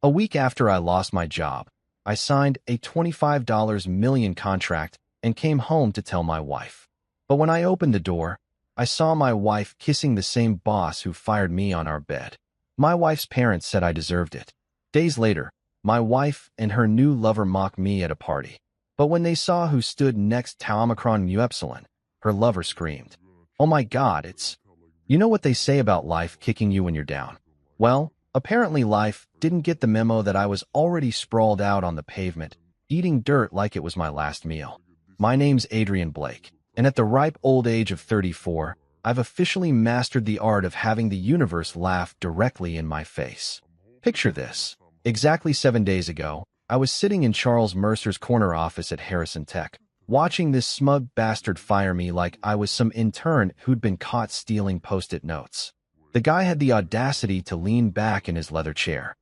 A week after I lost my job, I signed a $25 million contract and came home to tell my wife. But when I opened the door, I saw my wife kissing the same boss who fired me on our bed. My wife's parents said I deserved it. Days later, my wife and her new lover mocked me at a party. But when they saw who stood next to Omicron Mu Epsilon, her lover screamed, "Oh my God, it's..." You know what they say about life kicking you when you're down? Well, apparently life didn't get the memo that I was already sprawled out on the pavement, eating dirt like it was my last meal. My name's Adrian Blake, and at the ripe old age of 34, I've officially mastered the art of having the universe laugh directly in my face. Picture this. Exactly 7 days ago, I was sitting in Charles Mercer's corner office at Harrison Tech, watching this smug bastard fire me like I was some intern who'd been caught stealing Post-it notes. The guy had the audacity to lean back in his leather chair,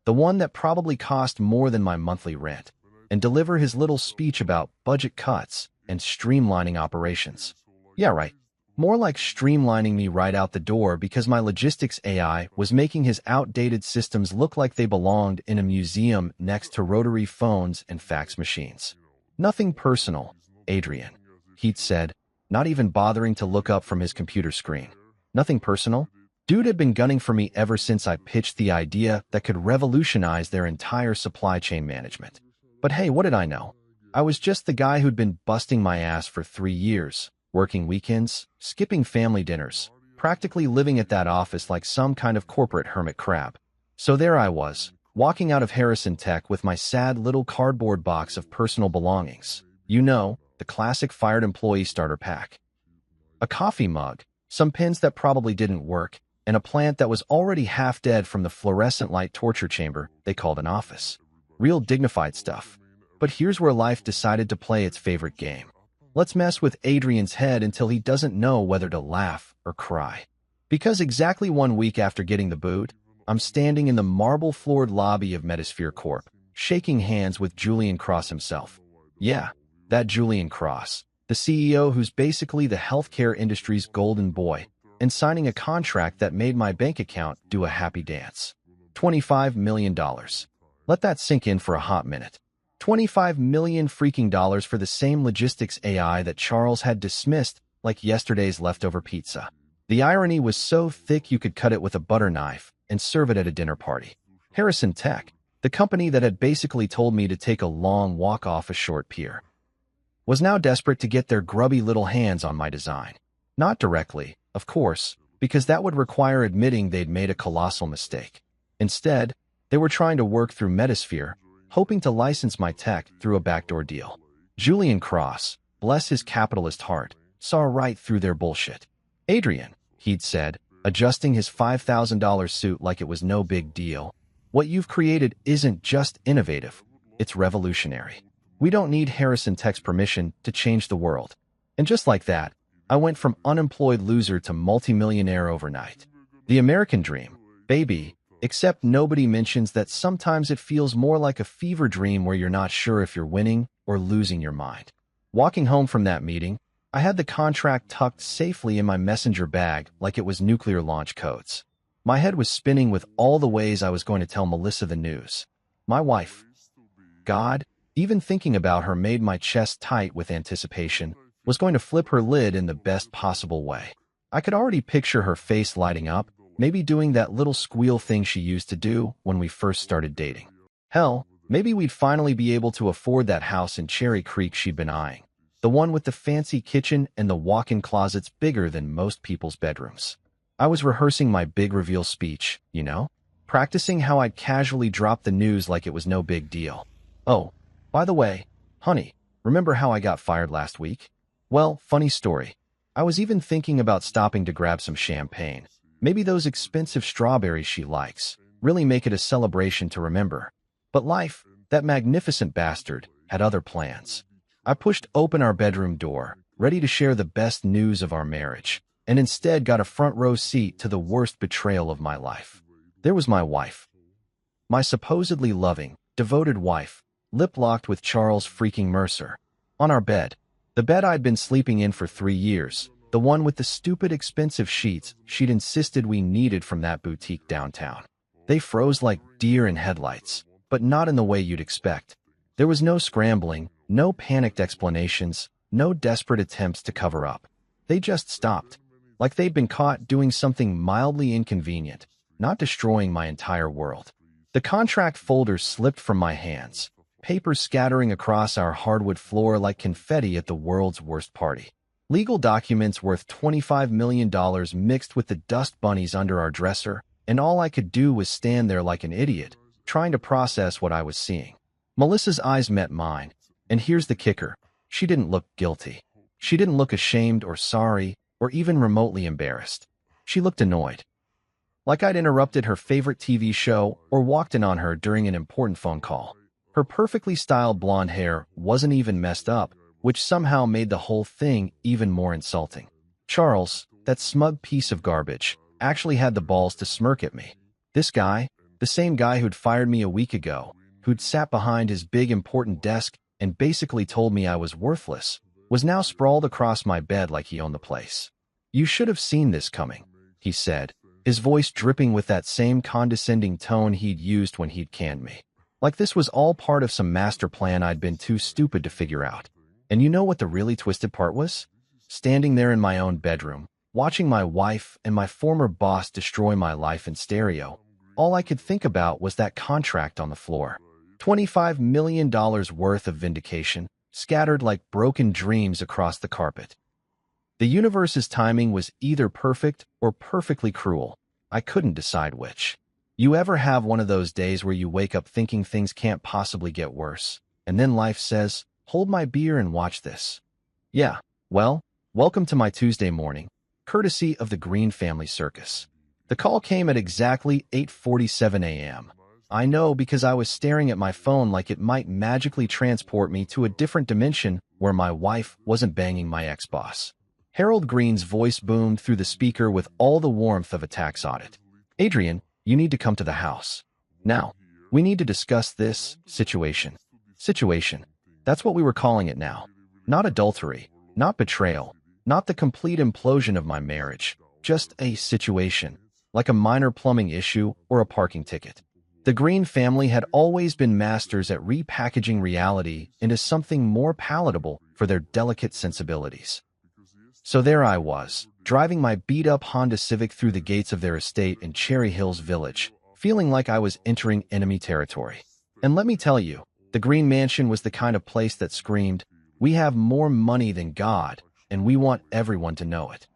the one that probably cost more than my monthly rent, and deliver his little speech about budget cuts and streamlining operations. Yeah, right. More like streamlining me right out the door because my logistics AI was making his outdated systems look like they belonged in a museum next to rotary phones and fax machines. Nothing personal, Adrian, he'd said, not even bothering to look up from his computer screen. Nothing personal? Dude had been gunning for me ever since I pitched the idea that could revolutionize their entire supply chain management. But hey, what did I know? I was just the guy who'd been busting my ass for 3 years, working weekends, skipping family dinners, practically living at that office like some kind of corporate hermit crab. So there I was, walking out of Harrison Tech with my sad little cardboard box of personal belongings. You know, the classic fired employee starter pack. A coffee mug, some pins that probably didn't work, and a plant that was already half dead from the fluorescent light torture chamber they called an office. Real dignified stuff. But here's where life decided to play its favorite game. Let's mess with Adrian's head until he doesn't know whether to laugh or cry. Because exactly 1 week after getting the boot, I'm standing in the marble-floored lobby of Metasphere Corp, shaking hands with Julian Cross himself. Yeah, that Julian Cross, the CEO who's basically the healthcare industry's golden boy, and signing a contract that made my bank account do a happy dance. $25 million. Let that sink in for a hot minute. 25 million freaking dollars for the same logistics AI that Charles had dismissed like yesterday's leftover pizza. The irony was so thick you could cut it with a butter knife and serve it at a dinner party. Harrison Tech, the company that had basically told me to take a long walk off a short pier, was now desperate to get their grubby little hands on my design. Not directly, of course, because that would require admitting they'd made a colossal mistake. Instead, they were trying to work through Metasphere, hoping to license my tech through a backdoor deal. Julian Cross, bless his capitalist heart, saw right through their bullshit. Adrian, he'd said, adjusting his $5,000 suit like it was no big deal, what you've created isn't just innovative, it's revolutionary. We don't need Harrison Tech's permission to change the world. And just like that, I went from unemployed loser to multimillionaire overnight. The American dream, baby. Except nobody mentions that sometimes it feels more like a fever dream where you're not sure if you're winning or losing your mind. Walking home from that meeting, I had the contract tucked safely in my messenger bag like it was nuclear launch codes. My head was spinning with all the ways I was going to tell Melissa the news. My wife. God, even thinking about her made my chest tight with anticipation, was going to flip her lid in the best possible way. I could already picture her face lighting up, maybe doing that little squeal thing she used to do when we first started dating. Hell, maybe we'd finally be able to afford that house in Cherry Creek she'd been eyeing. The one with the fancy kitchen and the walk-in closets bigger than most people's bedrooms. I was rehearsing my big reveal speech, you know? Practicing how I'd casually drop the news like it was no big deal. Oh, by the way, honey, remember how I got fired last week? Well, funny story. I was even thinking about stopping to grab some champagne. Maybe those expensive strawberries she likes, really make it a celebration to remember. But life, that magnificent bastard, had other plans. I pushed open our bedroom door, ready to share the best news of our marriage, and instead got a front row seat to the worst betrayal of my life. There was my wife. My supposedly loving, devoted wife, lip-locked with Charles freaking Mercer. On our bed. The bed I'd been sleeping in for 3 years. The one with the stupid expensive sheets she'd insisted we needed from that boutique downtown. They froze like deer in headlights, but not in the way you'd expect. There was no scrambling, no panicked explanations, no desperate attempts to cover up. They just stopped, like they'd been caught doing something mildly inconvenient, not destroying my entire world. The contract folder slipped from my hands, paper scattering across our hardwood floor like confetti at the world's worst party. Legal documents worth $25 million mixed with the dust bunnies under our dresser, and all I could do was stand there like an idiot, trying to process what I was seeing. Melissa's eyes met mine, and here's the kicker. She didn't look guilty. She didn't look ashamed or sorry or even remotely embarrassed. She looked annoyed. Like I'd interrupted her favorite TV show or walked in on her during an important phone call. Her perfectly styled blonde hair wasn't even messed up, which somehow made the whole thing even more insulting. Charles, that smug piece of garbage, actually had the balls to smirk at me. This guy, the same guy who'd fired me a week ago, who'd sat behind his big important desk and basically told me I was worthless, was now sprawled across my bed like he owned the place. "You should have seen this coming," he said, his voice dripping with that same condescending tone he'd used when he'd canned me. Like this was all part of some master plan I'd been too stupid to figure out. And you know what the really twisted part was? Standing there in my own bedroom, watching my wife and my former boss destroy my life in stereo, all I could think about was that contract on the floor. $25 million worth of vindication, scattered like broken dreams across the carpet. The universe's timing was either perfect or perfectly cruel. I couldn't decide which. You ever have one of those days where you wake up thinking things can't possibly get worse, and then life says, "Hold my beer and watch this"? Yeah, well, welcome to my Tuesday morning, courtesy of the Green Family Circus. The call came at exactly 8:47 a.m. I know because I was staring at my phone like it might magically transport me to a different dimension where my wife wasn't banging my ex-boss. Harold Green's voice boomed through the speaker with all the warmth of a tax audit. "Adrian, you need to come to the house. Now, we need to discuss this situation. Situation. That's what we were calling it now. Not adultery, not betrayal, not the complete implosion of my marriage, just a situation, like a minor plumbing issue or a parking ticket." The Green family had always been masters at repackaging reality into something more palatable for their delicate sensibilities. So there I was, driving my beat-up Honda Civic through the gates of their estate in Cherry Hills Village, feeling like I was entering enemy territory. And let me tell you, the Green Mansion was the kind of place that screamed, "We have more money than God, and we want everyone to know it."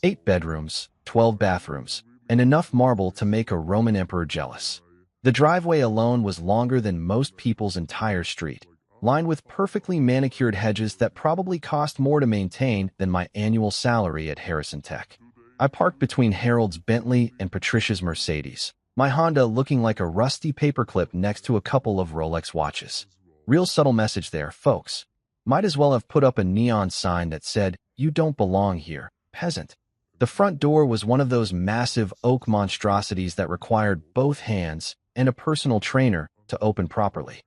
8 bedrooms, 12 bathrooms, and enough marble to make a Roman emperor jealous. The driveway alone was longer than most people's entire street, lined with perfectly manicured hedges that probably cost more to maintain than my annual salary at Harrison Tech. I parked between Harold's Bentley and Patricia's Mercedes, my Honda looking like a rusty paperclip next to a couple of Rolex watches. Real subtle message there, folks. Might as well have put up a neon sign that said, "You don't belong here, peasant." The front door was one of those massive oak monstrosities that required both hands and a personal trainer to open properly.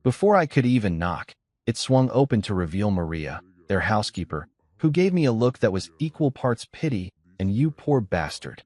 Before I could even knock, it swung open to reveal Maria, their housekeeper, who gave me a look that was equal parts pity and "you poor bastard."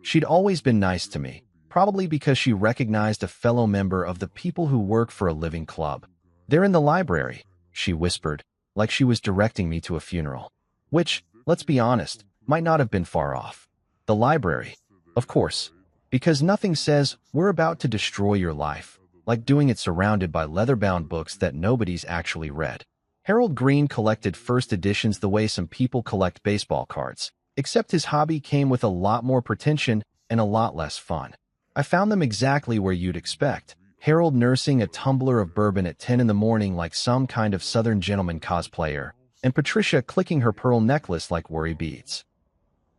She'd always been nice to me, probably because she recognized a fellow member of the People Who Work for a Living Club. "They're in the library," she whispered, like she was directing me to a funeral. Which, let's be honest, might not have been far off. The library, of course, because nothing says, "We're about to destroy your life," like doing it surrounded by leather-bound books that nobody's actually read. Harold Green collected first editions the way some people collect baseball cards, except his hobby came with a lot more pretension and a lot less fun. I found them exactly where you'd expect. Harold nursing a tumbler of bourbon at 10 in the morning like some kind of Southern gentleman cosplayer, and Patricia clicking her pearl necklace like worry beads.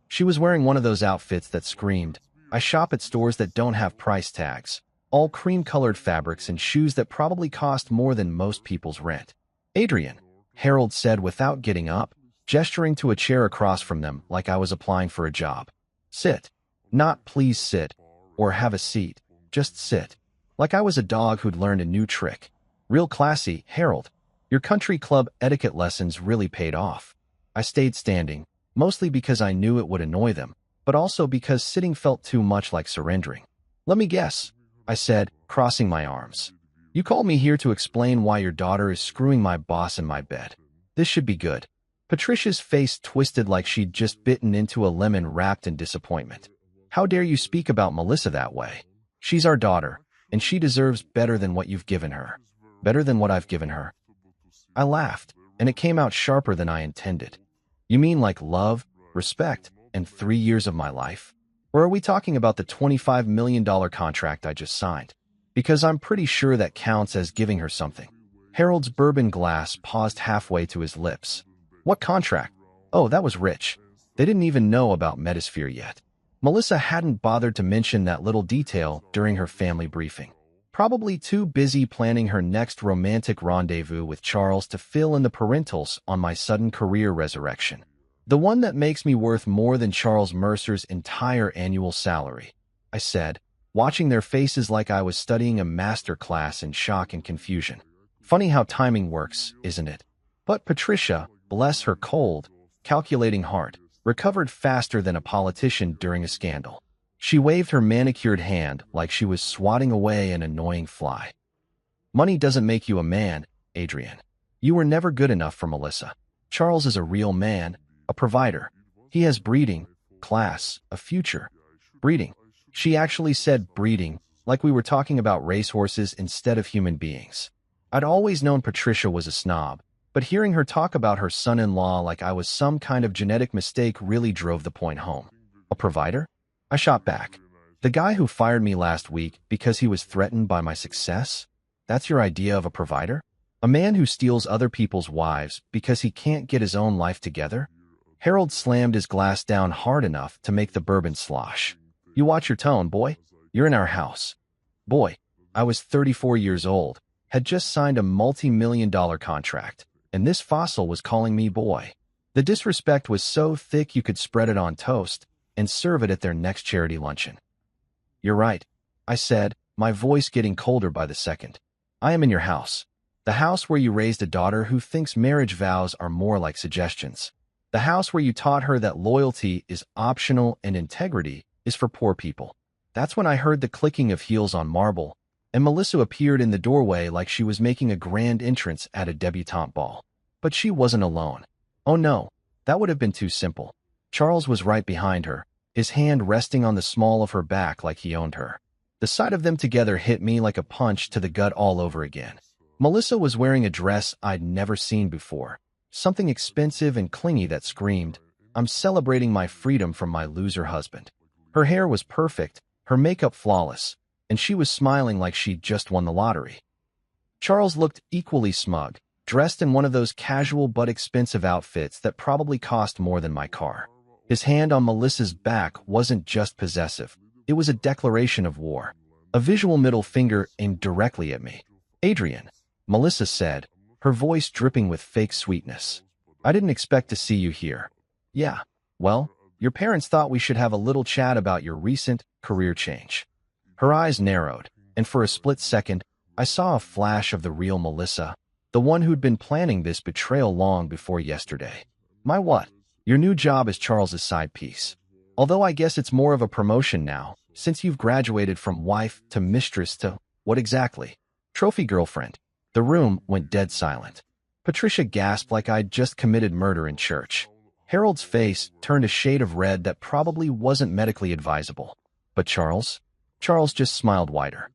She was wearing one of those outfits that screamed, "I shop at stores that don't have price tags," all cream-colored fabrics and shoes that probably cost more than most people's rent. "Adrian," Harold said without getting up, gesturing to a chair across from them like I was applying for a job. "Sit. Not please sit, or have a seat. Just sit." Like I was a dog who'd learned a new trick. "Real classy, Harold. Your country club etiquette lessons really paid off." I stayed standing, mostly because I knew it would annoy them, but also because sitting felt too much like surrendering. Let me guess, I said, crossing my arms. You called me here to explain why your daughter is screwing my boss in my bed. This should be good. Patricia's face twisted like she'd just bitten into a lemon wrapped in disappointment. How dare you speak about Melissa that way? She's our daughter, and she deserves better than what you've given her. Better than what I've given her. I laughed, and it came out sharper than I intended. You mean like love, respect, and 3 years of my life? Or are we talking about the $25 million contract I just signed? Because I'm pretty sure that counts as giving her something. Harold's bourbon glass paused halfway to his lips. What contract? Oh, that was rich. They didn't even know about Metasphere yet. Melissa hadn't bothered to mention that little detail during her family briefing. Probably too busy planning her next romantic rendezvous with Charles to fill in the parentals on my sudden career resurrection. The one that makes me worth more than Charles Mercer's entire annual salary, I said, watching their faces like I was studying a master class in shock and confusion. Funny how timing works, isn't it? But Patricia, bless her cold, calculating heart, recovered faster than a politician during a scandal. She waved her manicured hand like she was swatting away an annoying fly. Money doesn't make you a man, Adrian. You were never good enough for Melissa. Charles is a real man, a provider. He has breeding, class, a future. Breeding. She actually said breeding, like we were talking about racehorses instead of human beings. I'd always known Patricia was a snob, but hearing her talk about her son-in-law like I was some kind of genetic mistake really drove the point home. A provider? I shot back. The guy who fired me last week because he was threatened by my success? That's your idea of a provider? A man who steals other people's wives because he can't get his own life together? Harold slammed his glass down hard enough to make the bourbon slosh. You watch your tone, boy. You're in our house. Boy, I was 34 years old, had just signed a multi-million-dollar contract, and this fossil was calling me boy. The disrespect was so thick you could spread it on toast and serve it at their next charity luncheon. You're right, I said, my voice getting colder by the second. I am in your house. The house where you raised a daughter who thinks marriage vows are more like suggestions. The house where you taught her that loyalty is optional and integrity is for poor people. That's when I heard the clicking of heels on marble, and Melissa appeared in the doorway like she was making a grand entrance at a debutante ball. But she wasn't alone. Oh no, that would have been too simple. Charles was right behind her, his hand resting on the small of her back like he owned her. The sight of them together hit me like a punch to the gut all over again. Melissa was wearing a dress I'd never seen before, something expensive and clingy that screamed, I'm celebrating my freedom from my loser husband. Her hair was perfect, her makeup flawless, and she was smiling like she'd just won the lottery. Charles looked equally smug, dressed in one of those casual but expensive outfits that probably cost more than my car. His hand on Melissa's back wasn't just possessive, it was a declaration of war, a visual middle finger aimed directly at me. Adrian, Melissa said, her voice dripping with fake sweetness. I didn't expect to see you here. Yeah, well, your parents thought we should have a little chat about your recent career change. Her eyes narrowed, and for a split second, I saw a flash of the real Melissa, the one who'd been planning this betrayal long before yesterday. My what? Your new job is Charles's side piece. Although I guess it's more of a promotion now, since you've graduated from wife to mistress to, what exactly? Trophy girlfriend. The room went dead silent. Patricia gasped like I'd just committed murder in church. Harold's face turned a shade of red that probably wasn't medically advisable. But Charles? Charles just smiled wider.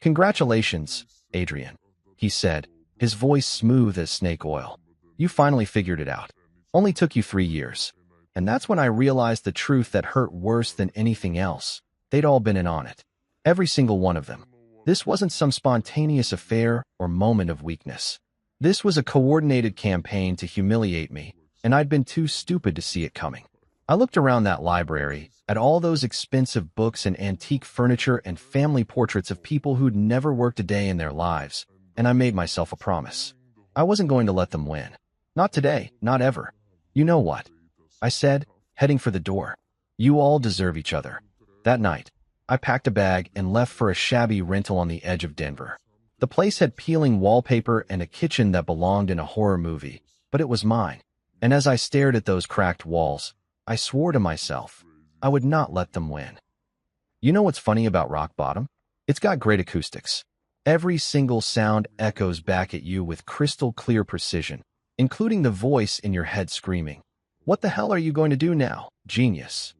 Congratulations, Adrian, he said, his voice smooth as snake oil. You finally figured it out. Only took you 3 years. And that's when I realized the truth that hurt worse than anything else. They'd all been in on it. Every single one of them. This wasn't some spontaneous affair or moment of weakness. This was a coordinated campaign to humiliate me, and I'd been too stupid to see it coming. I looked around that library, at all those expensive books and antique furniture and family portraits of people who'd never worked a day in their lives, and I made myself a promise. I wasn't going to let them win. Not today, not ever. You know what? I said, heading for the door. You all deserve each other. That night, I packed a bag and left for a shabby rental on the edge of Denver. The place had peeling wallpaper and a kitchen that belonged in a horror movie, but it was mine. And as I stared at those cracked walls, I swore to myself, I would not let them win. You know what's funny about rock bottom? It's got great acoustics. Every single sound echoes back at you with crystal clear precision, including the voice in your head screaming, "What the hell are you going to do now? Genius."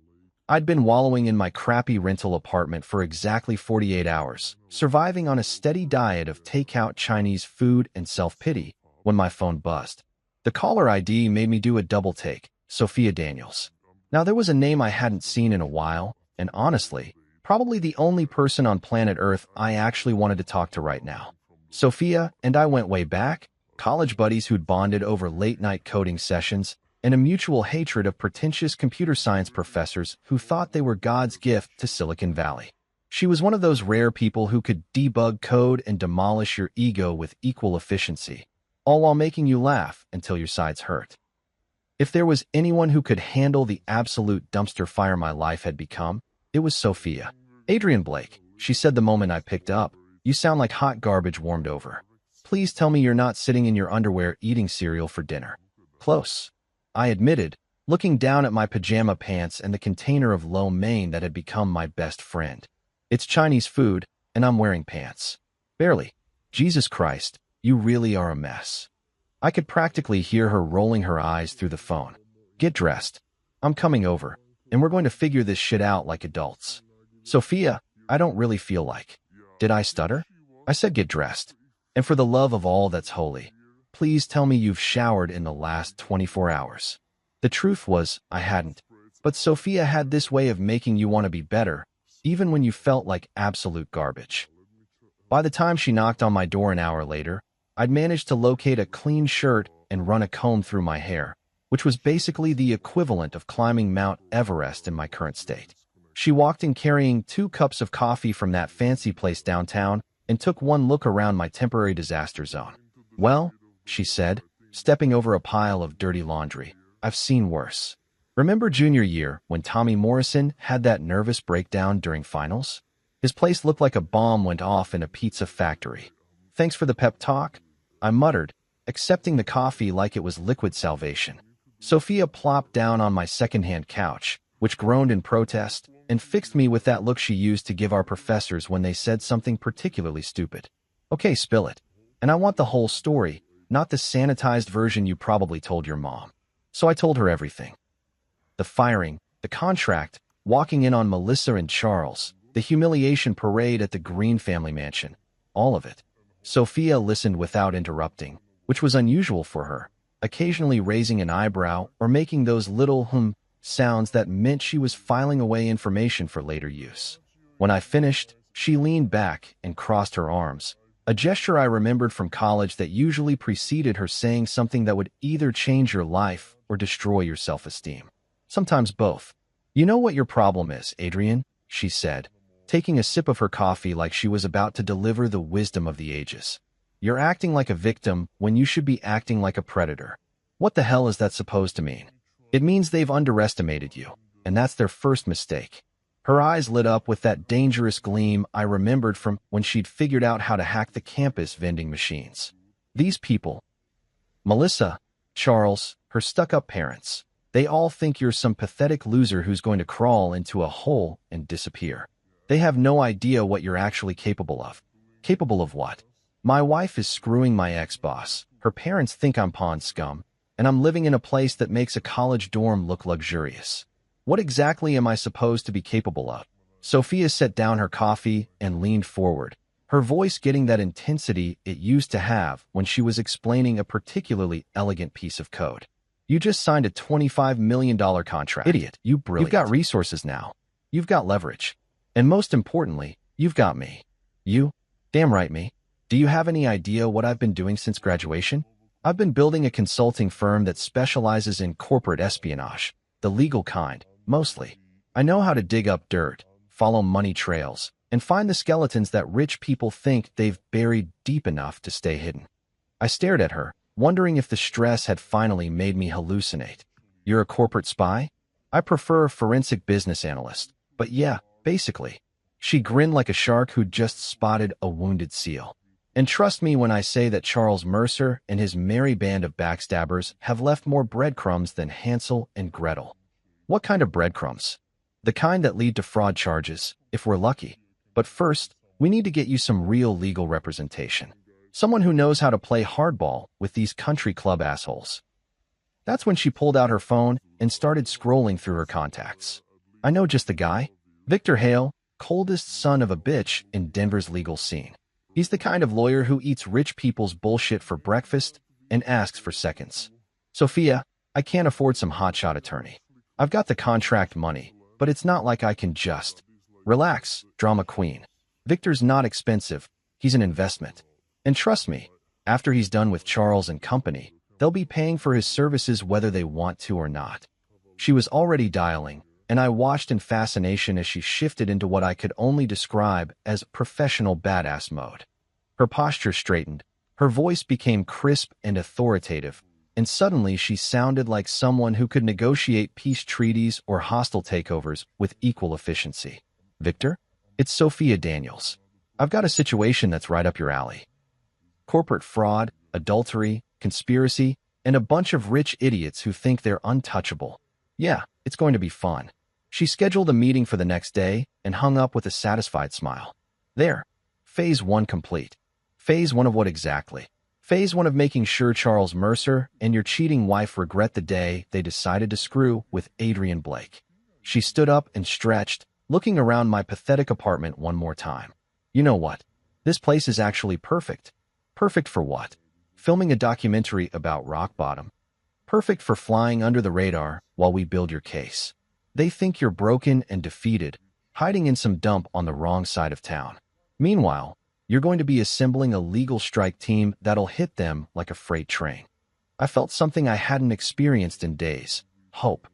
I'd been wallowing in my crappy rental apartment for exactly 48 hours, surviving on a steady diet of takeout Chinese food and self-pity, when my phone buzzed. The caller ID made me do a double take, Sophia Daniels. Now, there was a name I hadn't seen in a while, and honestly, probably the only person on planet Earth I actually wanted to talk to right now. Sophia and I went way back, college buddies who'd bonded over late-night coding sessions, and a mutual hatred of pretentious computer science professors who thought they were God's gift to Silicon Valley. She was one of those rare people who could debug code and demolish your ego with equal efficiency, all while making you laugh until your sides hurt. If there was anyone who could handle the absolute dumpster fire my life had become, it was Sophia. "Adrian Blake," she said the moment I picked up, "you sound like hot garbage warmed over. Please tell me you're not sitting in your underwear eating cereal for dinner." "Close," I admitted, looking down at my pajama pants and the container of lo mein that had become my best friend. "It's Chinese food, and I'm wearing pants." "Barely. Jesus Christ, you really are a mess." I could practically hear her rolling her eyes through the phone. "Get dressed. I'm coming over, and we're going to figure this shit out like adults." "Sophia, I don't really feel like." Did I stutter? I said get dressed. "And for the love of all that's holy, please tell me you've showered in the last 24 hours. The truth was, I hadn't. But Sophia had this way of making you want to be better, even when you felt like absolute garbage. By the time she knocked on my door an hour later, I'd managed to locate a clean shirt and run a comb through my hair, which was basically the equivalent of climbing Mount Everest in my current state. She walked in carrying 2 cups of coffee from that fancy place downtown and took one look around my temporary disaster zone. "Well," she said, stepping over a pile of dirty laundry, "I've seen worse. Remember junior year when Tommy Morrison had that nervous breakdown during finals? His place looked like a bomb went off in a pizza factory. Thanks for the pep talk," I muttered, accepting the coffee like it was liquid salvation. Sophia plopped down on my second-hand couch, which groaned in protest, and fixed me with that look she used to give our professors when they said something particularly stupid. "Okay, spill it. And I want the whole story, not the sanitized version you probably told your mom." So I told her everything. The firing, the contract, walking in on Melissa and Charles, the humiliation parade at the Green family mansion, all of it. Sophia listened without interrupting, which was unusual for her, occasionally raising an eyebrow or making those little sounds that meant she was filing away information for later use. When I finished, she leaned back and crossed her arms, a gesture I remembered from college that usually preceded her saying something that would either change your life or destroy your self-esteem. Sometimes both. "You know what your problem is, Adrian," she said, taking a sip of her coffee like she was about to deliver the wisdom of the ages. "You're acting like a victim when you should be acting like a predator." "What the hell is that supposed to mean?" "It means they've underestimated you, and that's their first mistake." Her eyes lit up with that dangerous gleam I remembered from when she'd figured out how to hack the campus vending machines. "These people, Melissa, Charles, her stuck-up parents, they all think you're some pathetic loser who's going to crawl into a hole and disappear. They have no idea what you're actually capable of." "Capable of what?" "My wife is screwing my ex-boss, her parents think I'm pawn scum, and I'm living in a place that makes a college dorm look luxurious. What exactly am I supposed to be capable of?" Sophia set down her coffee and leaned forward, her voice getting that intensity it used to have when she was explaining a particularly elegant piece of code. "You just signed a $25 million contract. Idiot, you brilliant. You've got resources now. You've got leverage. And most importantly, you've got me." "You? Damn right, me. Do you have any idea what I've been doing since graduation? I've been building a consulting firm that specializes in corporate espionage, the legal kind, mostly. I know how to dig up dirt, follow money trails, and find the skeletons that rich people think they've buried deep enough to stay hidden." I stared at her, wondering if the stress had finally made me hallucinate. "You're a corporate spy?" "I prefer a forensic business analyst, but yeah, basically." She grinned like a shark who'd just spotted a wounded seal. "And trust me when I say that Charles Mercer and his merry band of backstabbers have left more breadcrumbs than Hansel and Gretel." "What kind of breadcrumbs?" The kind that lead to fraud charges, if we're lucky. But first, we need to get you some real legal representation. Someone who knows how to play hardball with these country club assholes. That's when she pulled out her phone and started scrolling through her contacts. I know just the guy. Victor Hale, coldest son of a bitch in Denver's legal scene. He's the kind of lawyer who eats rich people's bullshit for breakfast and asks for seconds. Sophia, I can't afford some hotshot attorney. I've got the contract money, but it's not like I can just. Relax, drama queen. Victor's not expensive. He's an investment. And trust me, after he's done with Charles and company, they'll be paying for his services whether they want to or not. She was already dialing, and I watched in fascination as she shifted into what I could only describe as professional badass mode. Her posture straightened, her voice became crisp and authoritative, and suddenly she sounded like someone who could negotiate peace treaties or hostile takeovers with equal efficiency. Victor? It's Sophia Daniels. I've got a situation that's right up your alley. Corporate fraud, adultery, conspiracy, and a bunch of rich idiots who think they're untouchable. Yeah, it's going to be fun. She scheduled a meeting for the next day and hung up with a satisfied smile. There. Phase 1 complete. Phase 1 of what exactly? Phase 1 of making sure Charles Mercer and your cheating wife regret the day they decided to screw with Adrian Blake. She stood up and stretched, looking around my pathetic apartment one more time. You know what? This place is actually perfect. Perfect for what? Filming a documentary about rock bottom. Perfect for flying under the radar while we build your case. They think you're broken and defeated, hiding in some dump on the wrong side of town. Meanwhile, you're going to be assembling a legal strike team that'll hit them like a freight train. I felt something I hadn't experienced in days. Hope.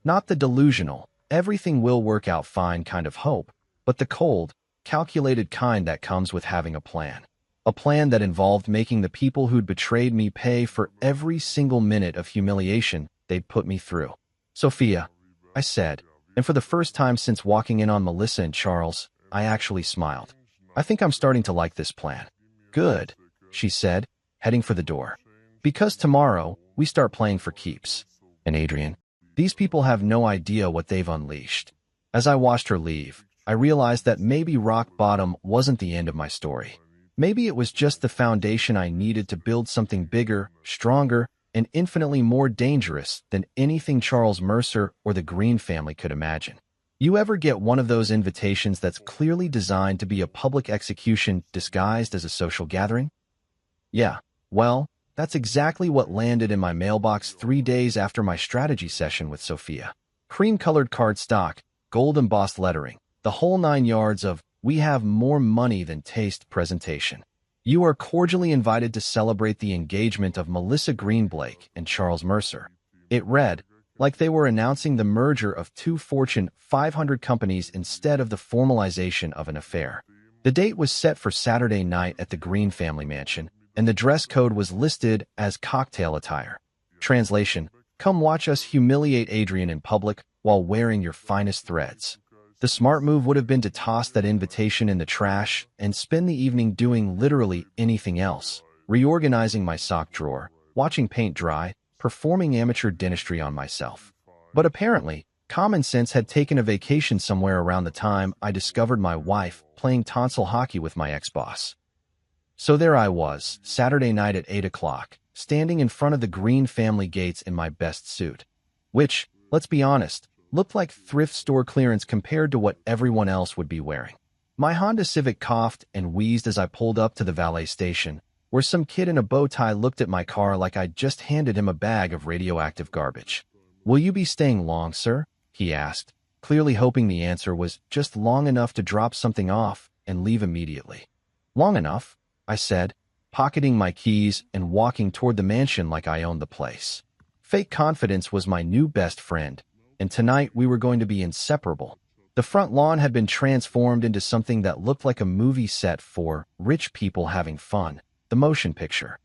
Not the delusional, everything will work out fine kind of hope, but the cold, calculated kind that comes with having a plan. A plan that involved making the people who'd betrayed me pay for every single minute of humiliation they'd put me through. Sophia, I said, and for the first time since walking in on Melissa and Charles, I actually smiled. I think I'm starting to like this plan. Good, she said, heading for the door. Because tomorrow, we start playing for keeps. And Adrian, these people have no idea what they've unleashed. As I watched her leave, I realized that maybe rock bottom wasn't the end of my story. Maybe it was just the foundation I needed to build something bigger, stronger, and infinitely more dangerous than anything Charles Mercer or the Green family could imagine. You ever get one of those invitations that's clearly designed to be a public execution disguised as a social gathering? Yeah, well, that's exactly what landed in my mailbox 3 days after my strategy session with Sophia. Cream-colored cardstock, gold-embossed lettering, the whole 9 yards of "We have more money than taste" presentation. You are cordially invited to celebrate the engagement of Melissa Green-Blake and Charles Mercer. It read, like they were announcing the merger of 2 Fortune 500 companies instead of the formalization of an affair. The date was set for Saturday night at the Green family mansion, and the dress code was listed as cocktail attire. Translation: come watch us humiliate Adrian in public while wearing your finest threads. The smart move would have been to toss that invitation in the trash and spend the evening doing literally anything else, reorganizing my sock drawer, watching paint dry, performing amateur dentistry on myself. But apparently, common sense had taken a vacation somewhere around the time I discovered my wife playing tonsil hockey with my ex-boss. So there I was, Saturday night at 8 o'clock, standing in front of the Green family gates in my best suit. Which, let's be honest, looked like thrift store clearance compared to what everyone else would be wearing. My Honda Civic coughed and wheezed as I pulled up to the valet station, where some kid in a bow tie looked at my car like I'd just handed him a bag of radioactive garbage. "Will you be staying long, sir?" he asked, clearly hoping the answer was just long enough to drop something off and leave immediately. "Long enough," I said, pocketing my keys and walking toward the mansion like I owned the place. Fake confidence was my new best friend, and tonight we were going to be inseparable. The front lawn had been transformed into something that looked like a movie set for rich people having fun, the motion picture.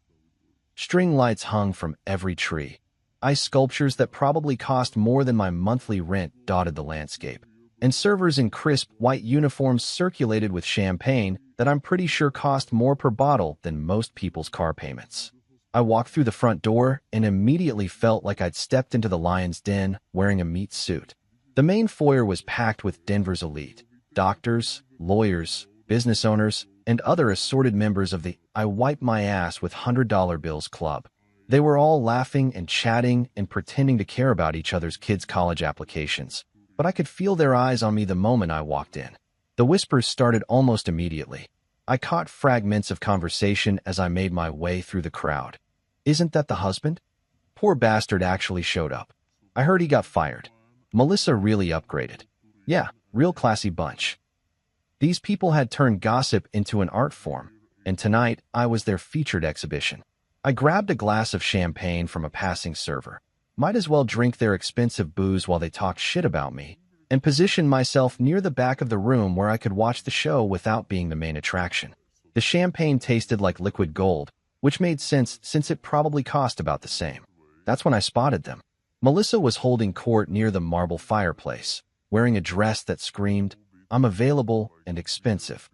String lights hung from every tree. Ice sculptures that probably cost more than my monthly rent dotted the landscape, and servers in crisp white uniforms circulated with champagne that I'm pretty sure cost more per bottle than most people's car payments. I walked through the front door and immediately felt like I'd stepped into the lion's den wearing a meat suit. The main foyer was packed with Denver's elite, doctors, lawyers, business owners, and other assorted members of the I Wipe My Ass with $100 Bills Club. They were all laughing and chatting and pretending to care about each other's kids' college applications, but I could feel their eyes on me the moment I walked in. The whispers started almost immediately. I caught fragments of conversation as I made my way through the crowd. "Isn't that the husband? Poor bastard actually showed up. I heard he got fired. Melissa really upgraded. Yeah, real classy bunch." These people had turned gossip into an art form, and tonight I was their featured exhibition. I grabbed a glass of champagne from a passing server. Might as well drink their expensive booze while they talked shit about me, and positioned myself near the back of the room where I could watch the show without being the main attraction. The champagne tasted like liquid gold, which made sense since it probably cost about the same. That's when I spotted them. Melissa was holding court near the marble fireplace, wearing a dress that screamed, "I'm available and expensive."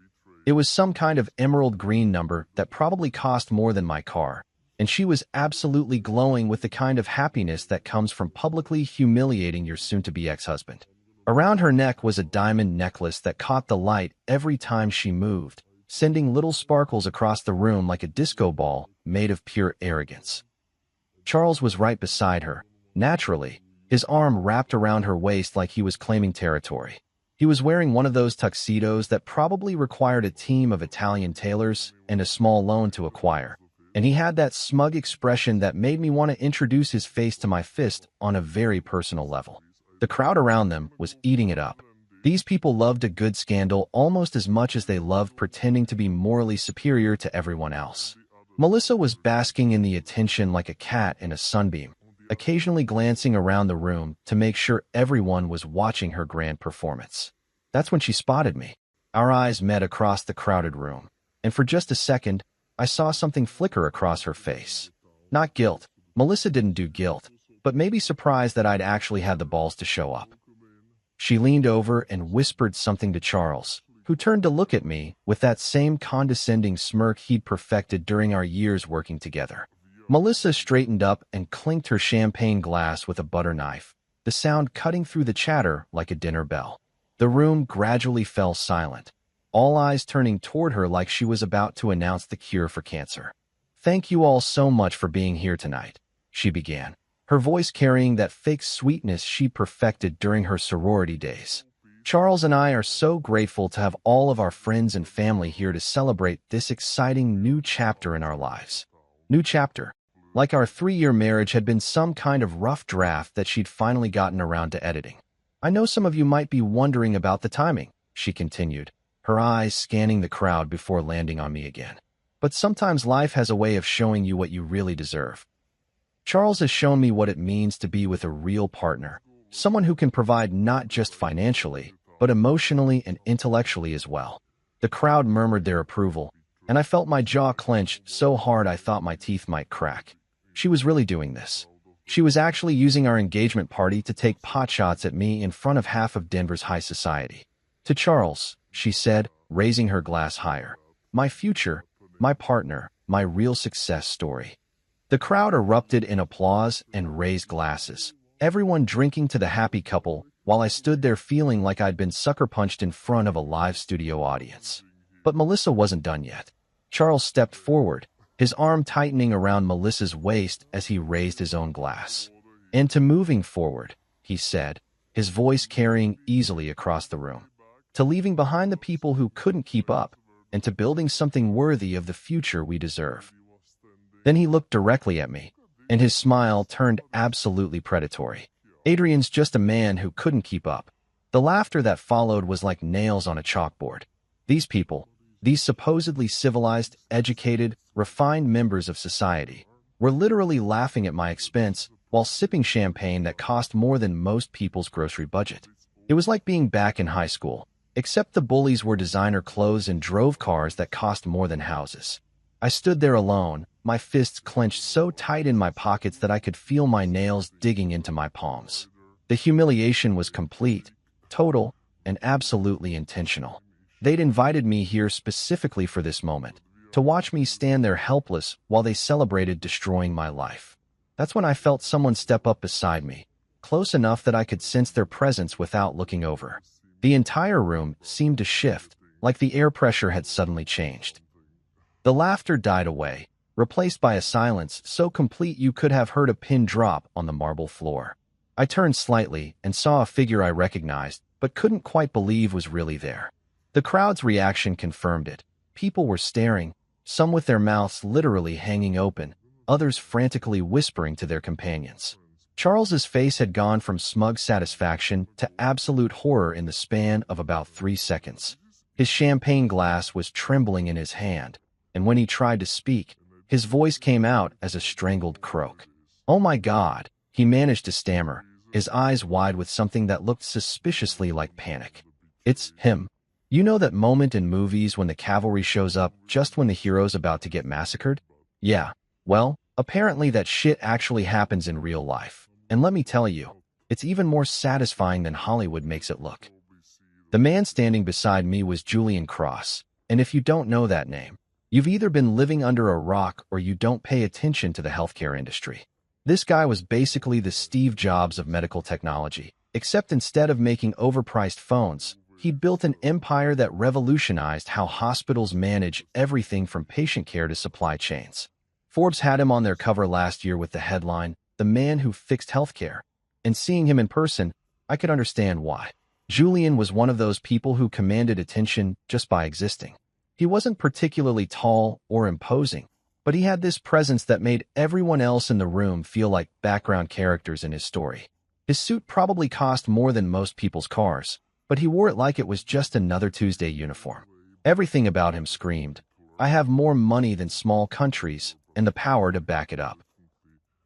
It was some kind of emerald green number that probably cost more than my car, and she was absolutely glowing with the kind of happiness that comes from publicly humiliating your soon-to-be ex-husband. Around her neck was a diamond necklace that caught the light every time she moved, sending little sparkles across the room like a disco ball made of pure arrogance. Charles was right beside her. Naturally, his arm wrapped around her waist like he was claiming territory. He was wearing one of those tuxedos that probably required a team of Italian tailors and a small loan to acquire, and he had that smug expression that made me want to introduce his face to my fist on a very personal level. The crowd around them was eating it up. These people loved a good scandal almost as much as they loved pretending to be morally superior to everyone else. Melissa was basking in the attention like a cat in a sunbeam, occasionally glancing around the room to make sure everyone was watching her grand performance. That's when she spotted me. Our eyes met across the crowded room, and for just a second, I saw something flicker across her face. Not guilt. Melissa didn't do guilt, but maybe surprised that I'd actually had the balls to show up. She leaned over and whispered something to Charles, who turned to look at me with that same condescending smirk he'd perfected during our years working together. Melissa straightened up and clinked her champagne glass with a butter knife, the sound cutting through the chatter like a dinner bell. The room gradually fell silent, all eyes turning toward her like she was about to announce the cure for cancer. "Thank you all so much for being here tonight," she began, her voice carrying that fake sweetness she perfected during her sorority days. "Charles and I are so grateful to have all of our friends and family here to celebrate this exciting new chapter in our lives." New chapter. Like our 3-year marriage had been some kind of rough draft that she'd finally gotten around to editing. "I know some of you might be wondering about the timing," she continued, her eyes scanning the crowd before landing on me again. "But sometimes life has a way of showing you what you really deserve. Charles has shown me what it means to be with a real partner, someone who can provide not just financially, but emotionally and intellectually as well." The crowd murmured their approval, and I felt my jaw clench so hard I thought my teeth might crack. She was really doing this. She was actually using our engagement party to take potshots at me in front of half of Denver's high society. "To Charles," she said, raising her glass higher. "My future, my partner, my real success story." The crowd erupted in applause and raised glasses, everyone drinking to the happy couple, while I stood there feeling like I'd been sucker-punched in front of a live studio audience. But Melissa wasn't done yet. Charles stepped forward, his arm tightening around Melissa's waist as he raised his own glass. "And to moving forward," he said, his voice carrying easily across the room. "To leaving behind the people who couldn't keep up, and to building something worthy of the future we deserve." Then he looked directly at me, and his smile turned absolutely predatory. "Adrian's just a man who couldn't keep up." The laughter that followed was like nails on a chalkboard. These people, these supposedly civilized, educated, refined members of society, were literally laughing at my expense while sipping champagne that cost more than most people's grocery budget. It was like being back in high school, except the bullies wore designer clothes and drove cars that cost more than houses. I stood there alone, my fists clenched so tight in my pockets that I could feel my nails digging into my palms. The humiliation was complete, total, and absolutely intentional. They'd invited me here specifically for this moment, to watch me stand there helpless while they celebrated destroying my life. That's when I felt someone step up beside me, close enough that I could sense their presence without looking over. The entire room seemed to shift, like the air pressure had suddenly changed. The laughter died away, replaced by a silence so complete you could have heard a pin drop on the marble floor. I turned slightly and saw a figure I recognized, but couldn't quite believe was really there. The crowd's reaction confirmed it. People were staring, some with their mouths literally hanging open, others frantically whispering to their companions. Charles's face had gone from smug satisfaction to absolute horror in the span of about 3 seconds. His champagne glass was trembling in his hand, and when he tried to speak, his voice came out as a strangled croak. "Oh my God," he managed to stammer, his eyes wide with something that looked suspiciously like panic. "It's him. You know that moment in movies when the cavalry shows up just when the hero's about to get massacred? Yeah, well, apparently that shit actually happens in real life. And let me tell you, it's even more satisfying than Hollywood makes it look." The man standing beside me was Julian Cross, and if you don't know that name, you've either been living under a rock or you don't pay attention to the healthcare industry. This guy was basically the Steve Jobs of medical technology, except instead of making overpriced phones, he built an empire that revolutionized how hospitals manage everything from patient care to supply chains. Forbes had him on their cover last year with the headline, "The Man Who Fixed Healthcare." And seeing him in person, I could understand why. Julian was one of those people who commanded attention just by existing. He wasn't particularly tall or imposing, but he had this presence that made everyone else in the room feel like background characters in his story. His suit probably cost more than most people's cars, but he wore it like it was just another Tuesday uniform. Everything about him screamed, "I have more money than small countries and the power to back it up."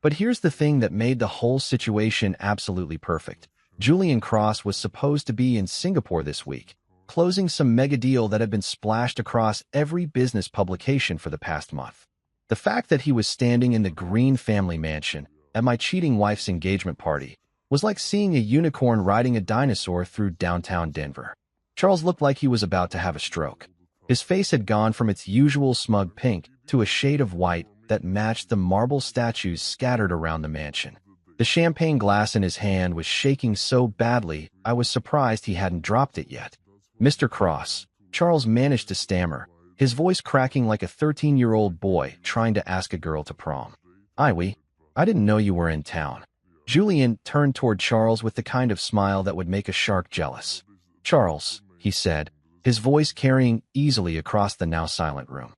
But here's the thing that made the whole situation absolutely perfect. Julian Cross was supposed to be in Singapore this week, closing some mega deal that had been splashed across every business publication for the past month. The fact that he was standing in the Green family mansion at my cheating wife's engagement party was like seeing a unicorn riding a dinosaur through downtown Denver. Charles looked like he was about to have a stroke. His face had gone from its usual smug pink to a shade of white that matched the marble statues scattered around the mansion. The champagne glass in his hand was shaking so badly I was surprised he hadn't dropped it yet. "Mr. Cross," Charles managed to stammer, his voice cracking like a 13-year-old boy trying to ask a girl to prom. "Iwi, I didn't know you were in town." Julian turned toward Charles with the kind of smile that would make a shark jealous. "Charles," he said, his voice carrying easily across the now silent room.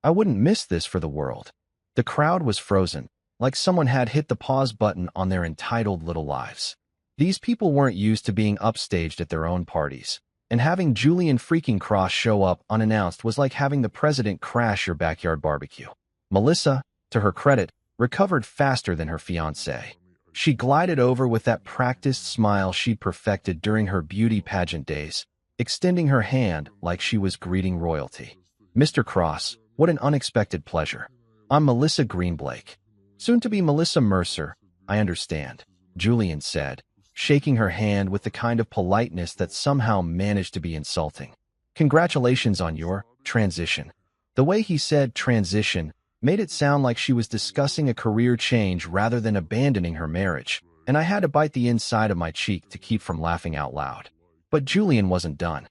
"I wouldn't miss this for the world." The crowd was frozen, like someone had hit the pause button on their entitled little lives. These people weren't used to being upstaged at their own parties, and having Julian freaking Cross show up unannounced was like having the president crash your backyard barbecue. Melissa, to her credit, recovered faster than her fiancé. She glided over with that practiced smile she'd perfected during her beauty pageant days, extending her hand like she was greeting royalty. "Mr. Cross, what an unexpected pleasure. I'm Melissa Greenblake. Soon to be Melissa Mercer, I understand," Julian said, shaking her hand with the kind of politeness that somehow managed to be insulting. "Congratulations on your transition." The way he said transition made it sound like she was discussing a career change rather than abandoning her marriage, and I had to bite the inside of my cheek to keep from laughing out loud. But Julian wasn't done.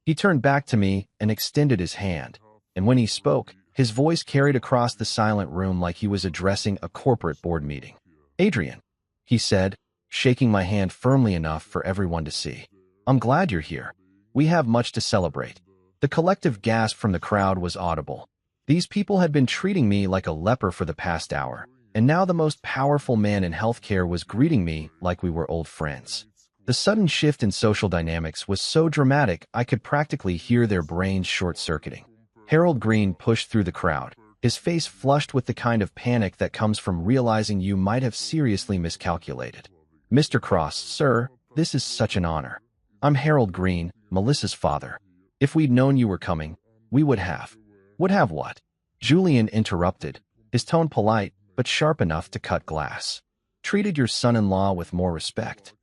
He turned back to me and extended his hand, and when he spoke, his voice carried across the silent room like he was addressing a corporate board meeting. "Adrian," he said, shaking my hand firmly enough for everyone to see. "I'm glad you're here. We have much to celebrate." The collective gasp from the crowd was audible. These people had been treating me like a leper for the past hour, and now the most powerful man in healthcare was greeting me like we were old friends. The sudden shift in social dynamics was so dramatic I could practically hear their brains short-circuiting. Harold Green pushed through the crowd, his face flushed with the kind of panic that comes from realizing you might have seriously miscalculated. "Mr. Cross, sir, this is such an honor. I'm Harold Green, Melissa's father. If we'd known you were coming, we would have." "Would have what?" Julian interrupted, his tone polite but sharp enough to cut glass. "Treated your son-in-law with more respect."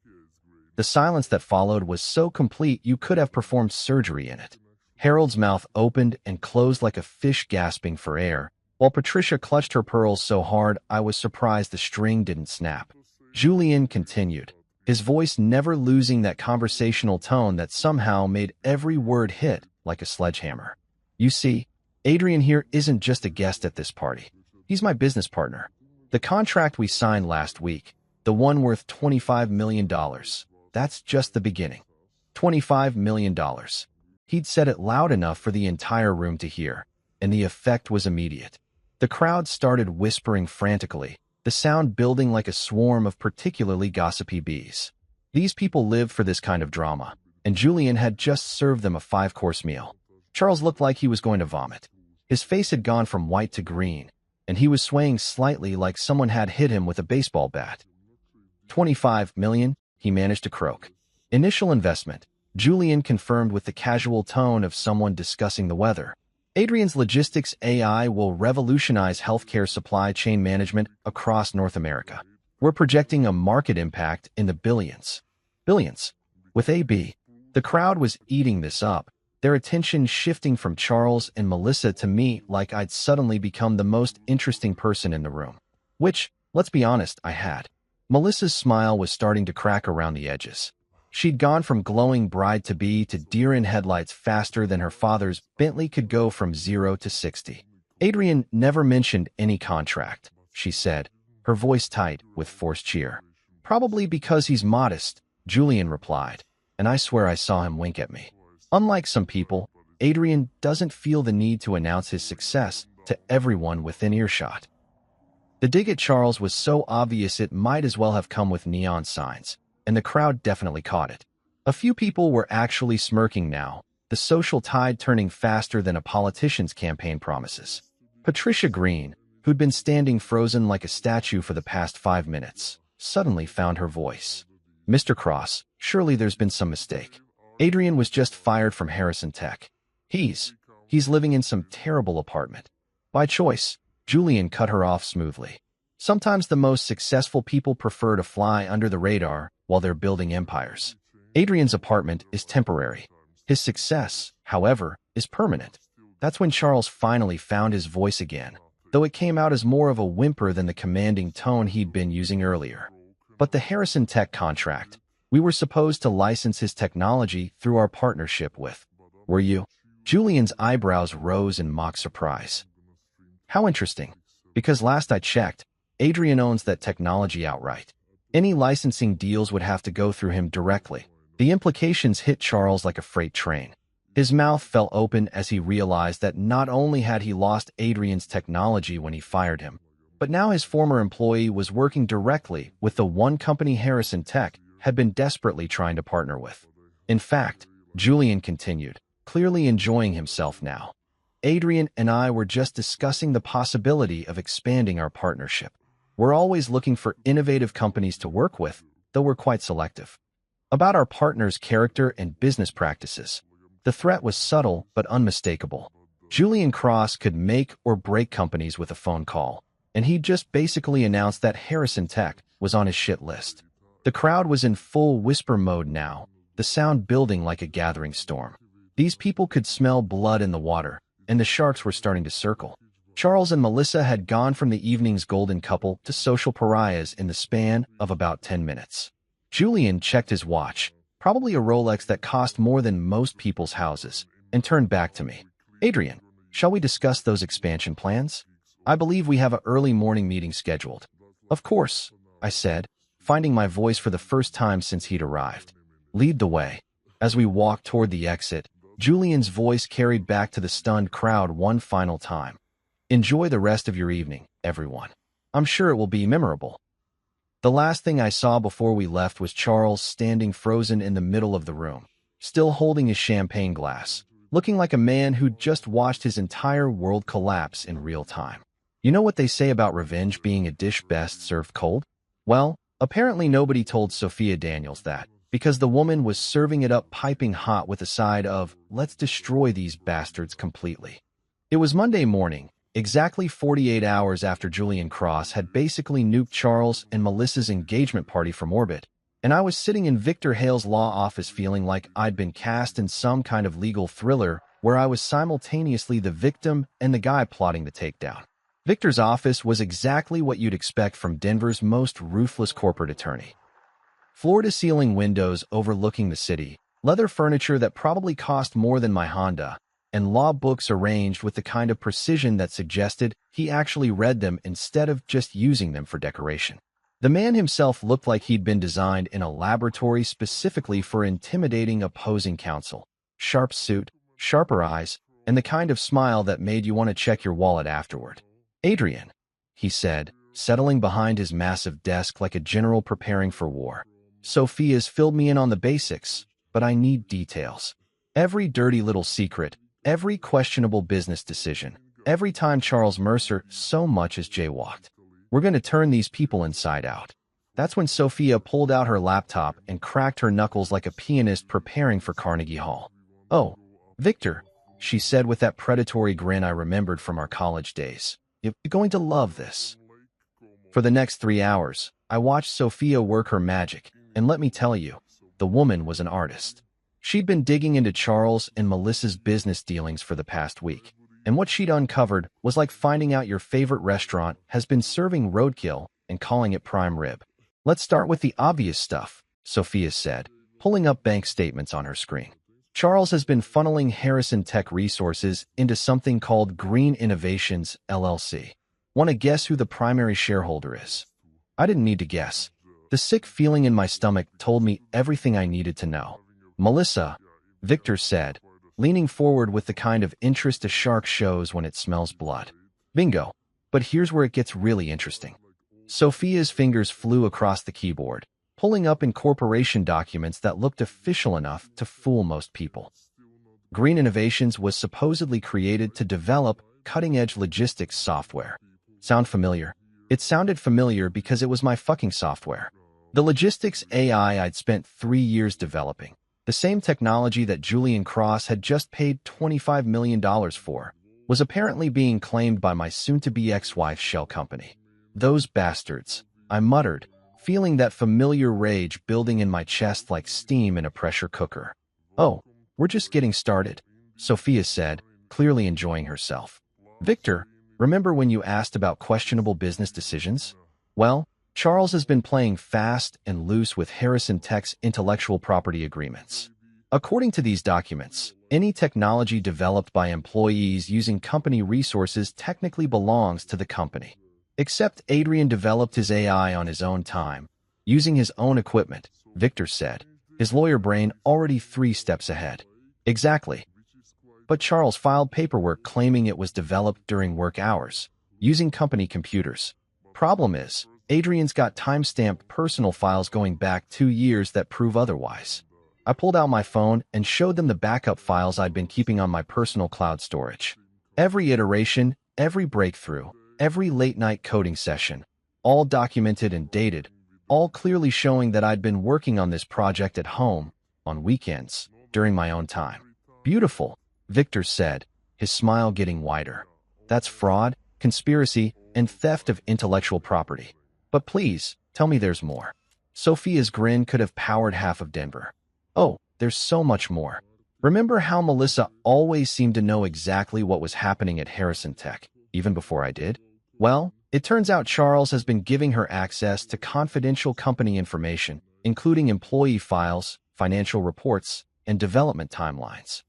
The silence that followed was so complete you could have performed surgery in it. Harold's mouth opened and closed like a fish gasping for air, while Patricia clutched her pearls so hard I was surprised the string didn't snap. Julian continued, his voice never losing that conversational tone that somehow made every word hit like a sledgehammer. You see, Adrian here isn't just a guest at this party. He's my business partner. The contract we signed last week, the one worth $25 million, that's just the beginning. $25 million. He'd said it loud enough for the entire room to hear, and the effect was immediate. The crowd started whispering frantically, the sound building like a swarm of particularly gossipy bees. These people lived for this kind of drama, and Julian had just served them a 5-course meal. Charles looked like he was going to vomit. His face had gone from white to green, and he was swaying slightly like someone had hit him with a baseball bat. $25 million, he managed to croak. Initial investment, Julian confirmed with the casual tone of someone discussing the weather. Adrian's logistics AI will revolutionize healthcare supply chain management across North America. We're projecting a market impact in the billions. Billions. With AB, the crowd was eating this up, their attention shifting from Charles and Melissa to me like I'd suddenly become the most interesting person in the room. Which, let's be honest, I had. Melissa's smile was starting to crack around the edges. She'd gone from glowing bride-to-be to deer in headlights faster than her father's Bentley could go from 0 to 60. Adrian never mentioned any contract, she said, her voice tight with forced cheer. Probably because he's modest, Julian replied, and I swear I saw him wink at me. Unlike some people, Adrian doesn't feel the need to announce his success to everyone within earshot. The dig at Charles was so obvious it might as well have come with neon signs, and the crowd definitely caught it. A few people were actually smirking now, the social tide turning faster than a politician's campaign promises. Patricia Green, who'd been standing frozen like a statue for the past 5 minutes, suddenly found her voice. Mr. Cross, surely there's been some mistake. Adrian was just fired from Harrison Tech. He's living in some terrible apartment. By choice, Julian cut her off smoothly. Sometimes the most successful people prefer to fly under the radar while they're building empires. Adrian's apartment is temporary. His success, however, is permanent. That's when Charles finally found his voice again, though it came out as more of a whimper than the commanding tone he'd been using earlier. But the Harrison Tech contract, we were supposed to license his technology through our partnership with. Were you? Julian's eyebrows rose in mock surprise. How interesting, because last I checked, Adrian owns that technology outright. Any licensing deals would have to go through him directly. The implications hit Charles like a freight train. His mouth fell open as he realized that not only had he lost Adrian's technology when he fired him, but now his former employee was working directly with the one company Harrison Tech had been desperately trying to partner with. In fact, Julian continued, clearly enjoying himself now. Adrian and I were just discussing the possibility of expanding our partnership. We're always looking for innovative companies to work with, though we're quite selective. About our partner's character and business practices. The threat was subtle but unmistakable. Julian Cross could make or break companies with a phone call, and he just basically announced that Harrison Tech was on his shit list. The crowd was in full whisper mode now, the sound building like a gathering storm. These people could smell blood in the water, and the sharks were starting to circle. Charles and Melissa had gone from the evening's golden couple to social pariahs in the span of about 10 minutes. Julian checked his watch, probably a Rolex that cost more than most people's houses, and turned back to me. Adrian, shall we discuss those expansion plans? I believe we have an early morning meeting scheduled. Of course, I said, finding my voice for the first time since he'd arrived. Lead the way. As we walked toward the exit, Julian's voice carried back to the stunned crowd one final time. Enjoy the rest of your evening, everyone. I'm sure it will be memorable. The last thing I saw before we left was Charles standing frozen in the middle of the room, still holding his champagne glass, looking like a man who'd just watched his entire world collapse in real time. You know what they say about revenge being a dish best served cold? Well, apparently nobody told Sophia Daniels that, because the woman was serving it up piping hot with a side of, let's destroy these bastards completely. It was Monday morning, exactly 48 hours after Julian Cross had basically nuked Charles and Melissa's engagement party from orbit, and I was sitting in Victor Hale's law office feeling like I'd been cast in some kind of legal thriller where I was simultaneously the victim and the guy plotting the takedown. Victor's office was exactly what you'd expect from Denver's most ruthless corporate attorney. Floor-to-ceiling windows overlooking the city, leather furniture that probably cost more than my Honda, and law books arranged with the kind of precision that suggested he actually read them instead of just using them for decoration. The man himself looked like he'd been designed in a laboratory specifically for intimidating opposing counsel. Sharp suit, sharper eyes, and the kind of smile that made you want to check your wallet afterward. "Adrian," he said, settling behind his massive desk like a general preparing for war. "Sophia's filled me in on the basics, but I need details. Every dirty little secret, every questionable business decision, every time Charles Mercer so much as jaywalked. We're going to turn these people inside out." That's when Sophia pulled out her laptop and cracked her knuckles like a pianist preparing for Carnegie Hall. "Oh, Victor," she said with that predatory grin I remembered from our college days. "You're going to love this." For the next 3 hours, I watched Sophia work her magic, and let me tell you, the woman was an artist. She'd been digging into Charles and Melissa's business dealings for the past week, and what she'd uncovered was like finding out your favorite restaurant has been serving roadkill and calling it prime rib. "Let's start with the obvious stuff," Sophia said, pulling up bank statements on her screen. "Charles has been funneling Harrison Tech resources into something called Green Innovations, LLC. Want to guess who the primary shareholder is?" I didn't need to guess. The sick feeling in my stomach told me everything I needed to know. "Melissa," Victor said, leaning forward with the kind of interest a shark shows when it smells blood. "Bingo. But here's where it gets really interesting." Sophia's fingers flew across the keyboard, pulling up incorporation documents that looked official enough to fool most people. Green Innovations was supposedly created to develop cutting-edge logistics software. Sound familiar? It sounded familiar because it was my fucking software. The logistics AI I'd spent 3 years developing, the same technology that Julian Cross had just paid $25 million for, was apparently being claimed by my soon-to-be ex-wife's shell company. "Those bastards," I muttered, feeling that familiar rage building in my chest like steam in a pressure cooker. "Oh, we're just getting started," Sophia said, clearly enjoying herself. "Victor, remember when you asked about questionable business decisions? Well, Charles has been playing fast and loose with Harrison Tech's intellectual property agreements. According to these documents, any technology developed by employees using company resources technically belongs to the company. Except Adrian developed his AI on his own time, using his own equipment," Victor said, his lawyer brain already 3 steps ahead. "Exactly. But Charles filed paperwork claiming it was developed during work hours, using company computers. Problem is, Adrian's got time-stamped personal files going back 2 years that prove otherwise." I pulled out my phone and showed them the backup files I'd been keeping on my personal cloud storage. Every iteration, every breakthrough, every late-night coding session, all documented and dated, all clearly showing that I'd been working on this project at home, on weekends, during my own time. "Beautiful," Victor said, his smile getting wider. "That's fraud, conspiracy, and theft of intellectual property. But please, tell me there's more." Sophia's grin could have powered half of Denver. "Oh, there's so much more. Remember how Melissa always seemed to know exactly what was happening at Harrison Tech, even before I did? Well, it turns out Charles has been giving her access to confidential company information, including employee files, financial reports, and development timelines."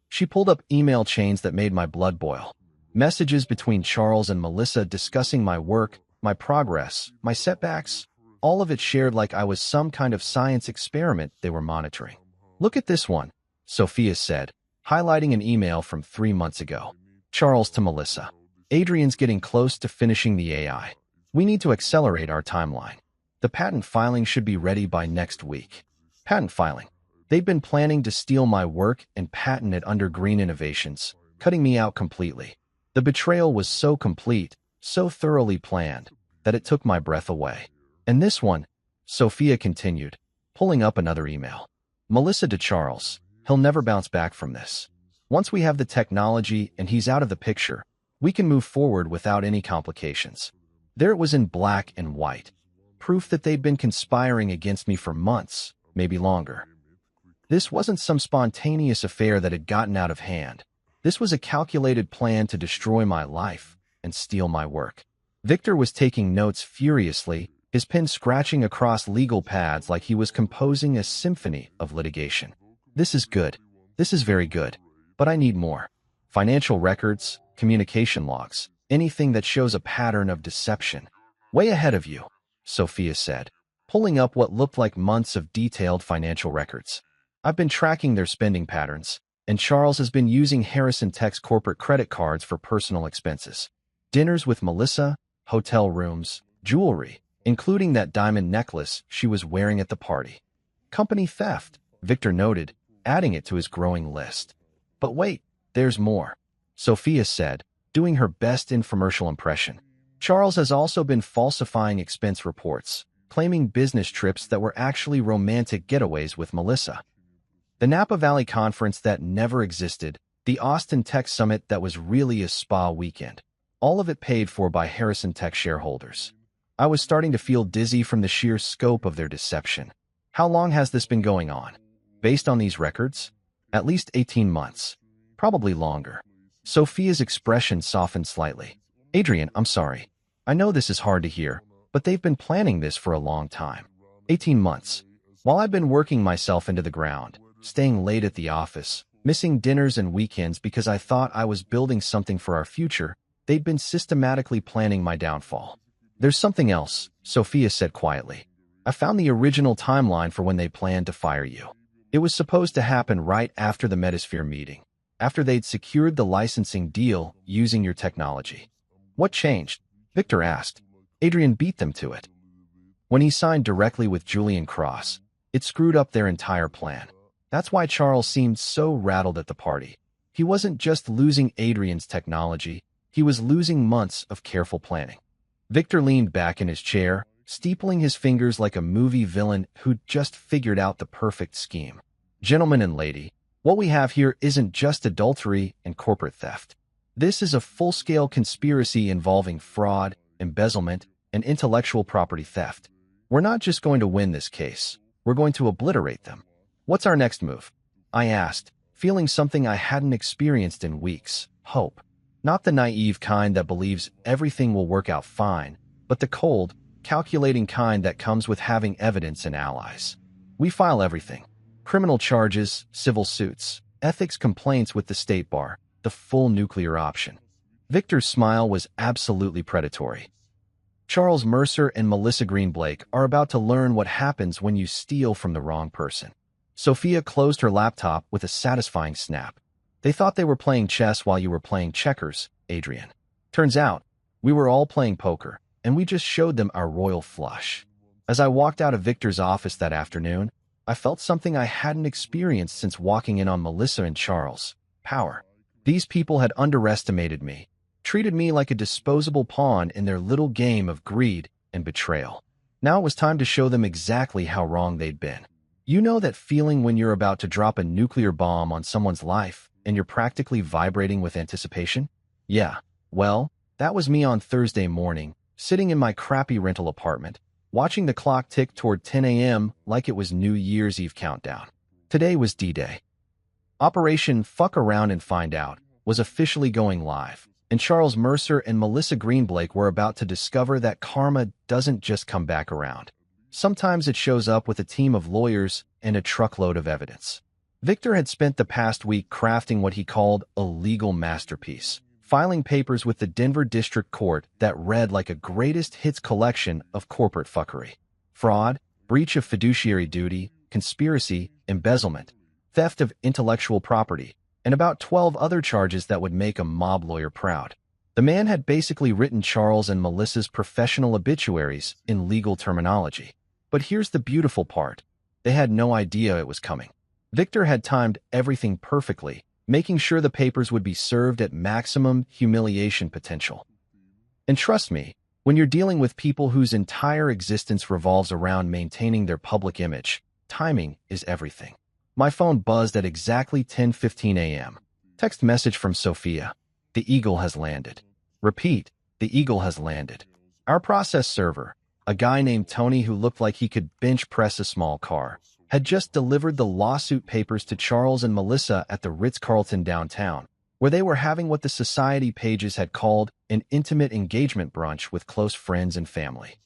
She pulled up email chains that made my blood boil. Messages between Charles and Melissa discussing my work, my progress, my setbacks, all of it shared like I was some kind of science experiment they were monitoring. "Look at this one," Sophia said, highlighting an email from 3 months ago. Charles to Melissa. "Adrian's getting close to finishing the AI. We need to accelerate our timeline. The patent filing should be ready by next week." Patent filing. They'd been planning to steal my work and patent it under Green Innovations, cutting me out completely. The betrayal was so complete, so thoroughly planned, that it took my breath away. "And this one," Sophia continued, pulling up another email. "Melissa to Charles, he'll never bounce back from this. Once we have the technology and he's out of the picture, we can move forward without any complications." There it was in black and white. Proof that they'd been conspiring against me for months, maybe longer. This wasn't some spontaneous affair that had gotten out of hand. This was a calculated plan to destroy my life and steal my work. Victor was taking notes furiously, his pen scratching across legal pads like he was composing a symphony of litigation. This is good. This is very good. But I need more. Financial records, communication logs, anything that shows a pattern of deception. Way ahead of you, Sophia said, pulling up what looked like months of detailed financial records. I've been tracking their spending patterns, and Charles has been using Harrison Tech's corporate credit cards for personal expenses. Dinners with Melissa, hotel rooms, jewelry, including that diamond necklace she was wearing at the party. Company theft, Victor noted, adding it to his growing list. But wait, there's more, Sophia said, doing her best infomercial impression. Charles has also been falsifying expense reports, claiming business trips that were actually romantic getaways with Melissa. The Napa Valley conference that never existed, the Austin Tech Summit that was really a spa weekend, all of it paid for by Harrison Tech shareholders. I was starting to feel dizzy from the sheer scope of their deception. How long has this been going on? Based on these records? At least 18 months. Probably longer. Sophia's expression softened slightly. Adrian, I'm sorry. I know this is hard to hear, but they've been planning this for a long time. 18 months. While I've been working myself into the ground, staying late at the office, missing dinners and weekends because I thought I was building something for our future, they'd been systematically planning my downfall. There's something else, Sophia said quietly. I found the original timeline for when they planned to fire you. It was supposed to happen right after the Metasphere meeting, after they'd secured the licensing deal using your technology. What changed? Victor asked. Adrian beat them to it. When he signed directly with Julian Cross, it screwed up their entire plan. That's why Charles seemed so rattled at the party. He wasn't just losing Adrian's technology, he was losing months of careful planning. Victor leaned back in his chair, steepling his fingers like a movie villain who'd just figured out the perfect scheme. Gentlemen and lady, what we have here isn't just adultery and corporate theft. This is a full-scale conspiracy involving fraud, embezzlement, and intellectual property theft. We're not just going to win this case, we're going to obliterate them. What's our next move? I asked, feeling something I hadn't experienced in weeks, hope. Not the naive kind that believes everything will work out fine, but the cold, calculating kind that comes with having evidence and allies. We file everything. Criminal charges, civil suits, ethics complaints with the state bar, the full nuclear option. Victor's smile was absolutely predatory. Charles Mercer and Melissa Greenblake are about to learn what happens when you steal from the wrong person. Sophia closed her laptop with a satisfying snap. They thought they were playing chess while you were playing checkers, Adrian. Turns out, we were all playing poker, and we just showed them our royal flush. As I walked out of Victor's office that afternoon, I felt something I hadn't experienced since walking in on Melissa and Charles. Power. These people had underestimated me, treated me like a disposable pawn in their little game of greed and betrayal. Now it was time to show them exactly how wrong they'd been. You know that feeling when you're about to drop a nuclear bomb on someone's life and you're practically vibrating with anticipation? Yeah, well, that was me on Thursday morning, sitting in my crappy rental apartment, watching the clock tick toward 10 a.m. like it was New Year's Eve countdown. Today was D-Day. Operation Fuck Around and Find Out was officially going live, and Charles Mercer and Melissa Greenblake were about to discover that karma doesn't just come back around. Sometimes it shows up with a team of lawyers and a truckload of evidence. Victor had spent the past week crafting what he called a legal masterpiece, filing papers with the Denver District Court that read like a greatest hits collection of corporate fuckery. Fraud, breach of fiduciary duty, conspiracy, embezzlement, theft of intellectual property, and about 12 other charges that would make a mob lawyer proud. The man had basically written Charles and Melissa's professional obituaries in legal terminology. But here's the beautiful part. They had no idea it was coming. Victor had timed everything perfectly, making sure the papers would be served at maximum humiliation potential. And trust me, when you're dealing with people whose entire existence revolves around maintaining their public image, timing is everything. My phone buzzed at exactly 10:15 a.m. Text message from Sophia. The Eagle has landed. Repeat, the Eagle has landed. Our process server, a guy named Tony who looked like he could bench press a small car, had just delivered the lawsuit papers to Charles and Melissa at the Ritz-Carlton downtown. where they were having what the society pages had called an intimate engagement brunch with close friends and family.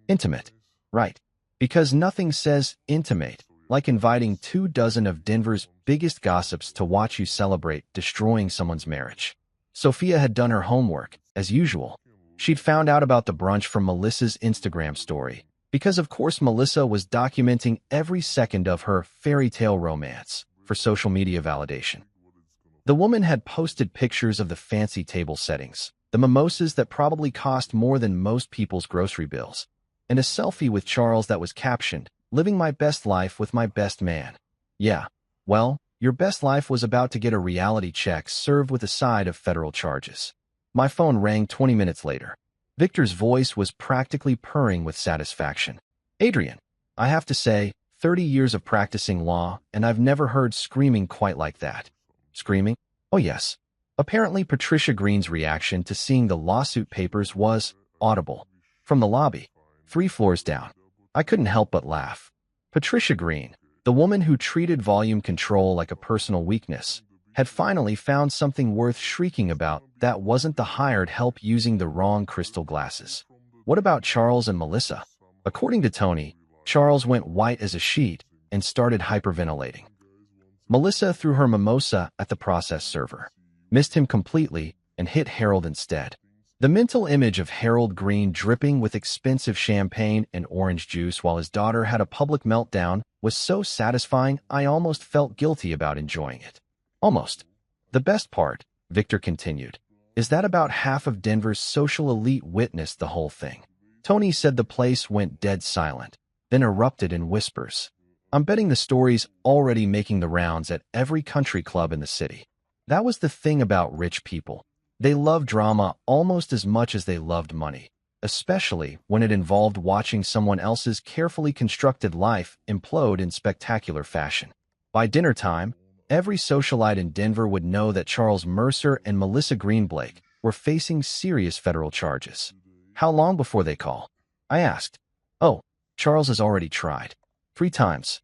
Intimate. Right. Because nothing says intimate like inviting 24 of Denver's biggest gossips to watch you celebrate destroying someone's marriage. Sophia had done her homework, as usual. She'd found out about the brunch from Melissa's Instagram story, because of course Melissa was documenting every second of her fairy tale romance for social media validation. The woman had posted pictures of the fancy table settings, the mimosas that probably cost more than most people's grocery bills, and a selfie with Charles that was captioned, "Living my best life with my best man." Yeah, well, your best life was about to get a reality check served with a side of federal charges. My phone rang 20 minutes later. Victor's voice was practically purring with satisfaction. "Adrian, I have to say, 30 years of practicing law, and I've never heard screaming quite like that." Screaming? Oh yes. Apparently Patricia Green's reaction to seeing the lawsuit papers was audible. From the lobby, 3 floors down. I couldn't help but laugh. Patricia Green, the woman who treated volume control like a personal weakness, had finally found something worth shrieking about that wasn't the hired help using the wrong crystal glasses. What about Charles and Melissa? According to Tony, Charles went white as a sheet and started hyperventilating. Melissa threw her mimosa at the process server, missed him completely, and hit Harold instead. The mental image of Harold Green dripping with expensive champagne and orange juice while his daughter had a public meltdown was so satisfying I almost felt guilty about enjoying it. Almost. The best part, Victor continued, is that about half of Denver's social elite witnessed the whole thing. Tony said the place went dead silent, then erupted in whispers. I'm betting the story's already making the rounds at every country club in the city. That was the thing about rich people. They loved drama almost as much as they loved money, especially when it involved watching someone else's carefully constructed life implode in spectacular fashion. By dinner time, every socialite in Denver would know that Charles Mercer and Melissa Greenblake were facing serious federal charges. How long before they call? I asked. Oh, Charles has already tried. 3 times.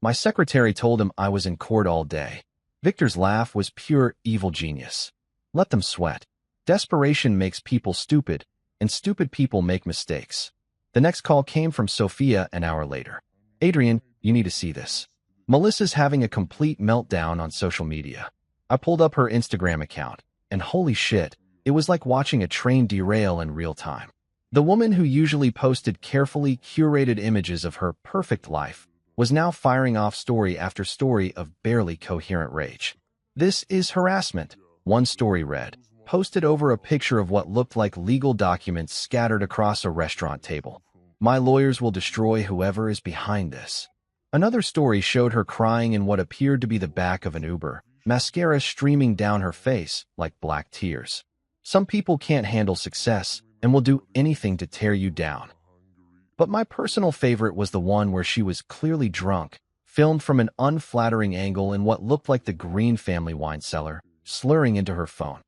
My secretary told him I was in court all day. Victor's laugh was pure evil genius. Let them sweat. Desperation makes people stupid, and stupid people make mistakes. The next call came from Sophia an hour later. Adrian, you need to see this. Melissa's having a complete meltdown on social media. I pulled up her Instagram account, and holy shit, it was like watching a train derail in real time. The woman who usually posted carefully curated images of her perfect life was now firing off story after story of barely coherent rage. "This is harassment," one story read, posted over a picture of what looked like legal documents scattered across a restaurant table. "My lawyers will destroy whoever is behind this." Another story showed her crying in what appeared to be the back of an Uber, mascara streaming down her face like black tears. Some people can't handle success and will do anything to tear you down. But my personal favorite was the one where she was clearly drunk, filmed from an unflattering angle in what looked like the Green family wine cellar, slurring into her phone.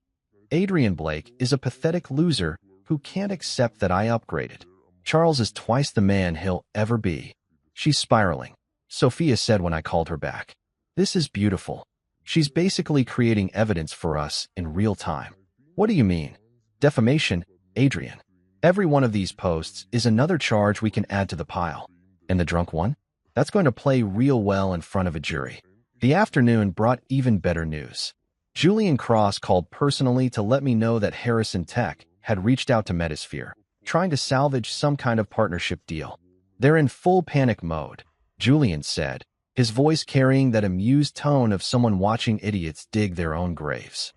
Adrian Blake is a pathetic loser who can't accept that I upgraded. Charles is twice the man he'll ever be. She's spiraling, Sophia said when I called her back. This is beautiful. She's basically creating evidence for us in real time. What do you mean? Defamation, Adrian. Every one of these posts is another charge we can add to the pile. And the drunk one? That's going to play real well in front of a jury. The afternoon brought even better news. Julian Cross called personally to let me know that Harrison Tech had reached out to Metasphere, trying to salvage some kind of partnership deal. They're in full panic mode, Julian said, his voice carrying that amused tone of someone watching idiots dig their own graves.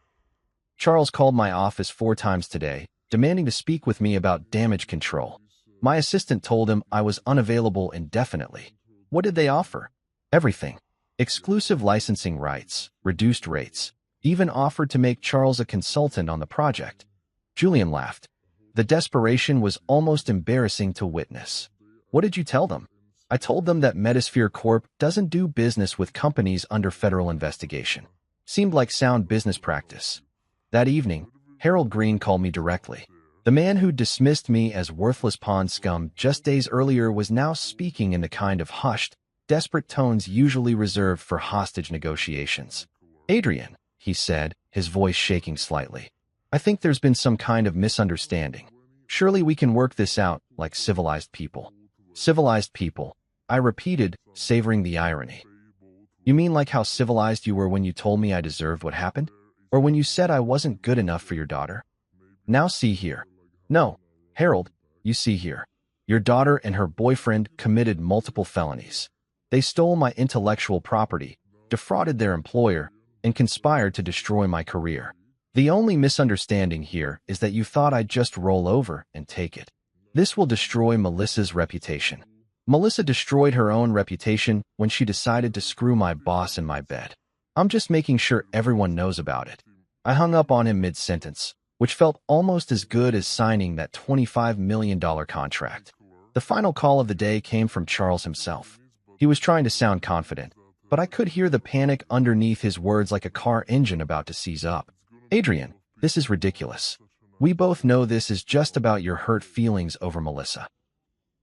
Charles called my office 4 times today, demanding to speak with me about damage control. My assistant told him I was unavailable indefinitely. What did they offer? Everything. Exclusive licensing rights, reduced rates, even offered to make Charles a consultant on the project. Julian laughed. The desperation was almost embarrassing to witness. What did you tell them? I told them that Metasphere Corp doesn't do business with companies under federal investigation. Seemed like sound business practice. That evening, Harold Green called me directly. The man who dismissed me as worthless pond scum just days earlier was now speaking in the kind of hushed, desperate tones usually reserved for hostage negotiations. Adrian, he said, his voice shaking slightly. I think there's been some kind of misunderstanding. Surely we can work this out like civilized people. Civilized people, I repeated, savoring the irony. You mean like how civilized you were when you told me I deserved what happened? Or when you said I wasn't good enough for your daughter? Now see here. No, Harold, you see here. Your daughter and her boyfriend committed multiple felonies. They stole my intellectual property, defrauded their employer, and conspired to destroy my career. The only misunderstanding here is that you thought I'd just roll over and take it. This will destroy Melissa's reputation. Melissa destroyed her own reputation when she decided to screw my boss in my bed. I'm just making sure everyone knows about it. I hung up on him mid-sentence, which felt almost as good as signing that $25 million contract. The final call of the day came from Charles himself. He was trying to sound confident, but I could hear the panic underneath his words like a car engine about to seize up. Adrian, this is ridiculous. We both know this is just about your hurt feelings over Melissa.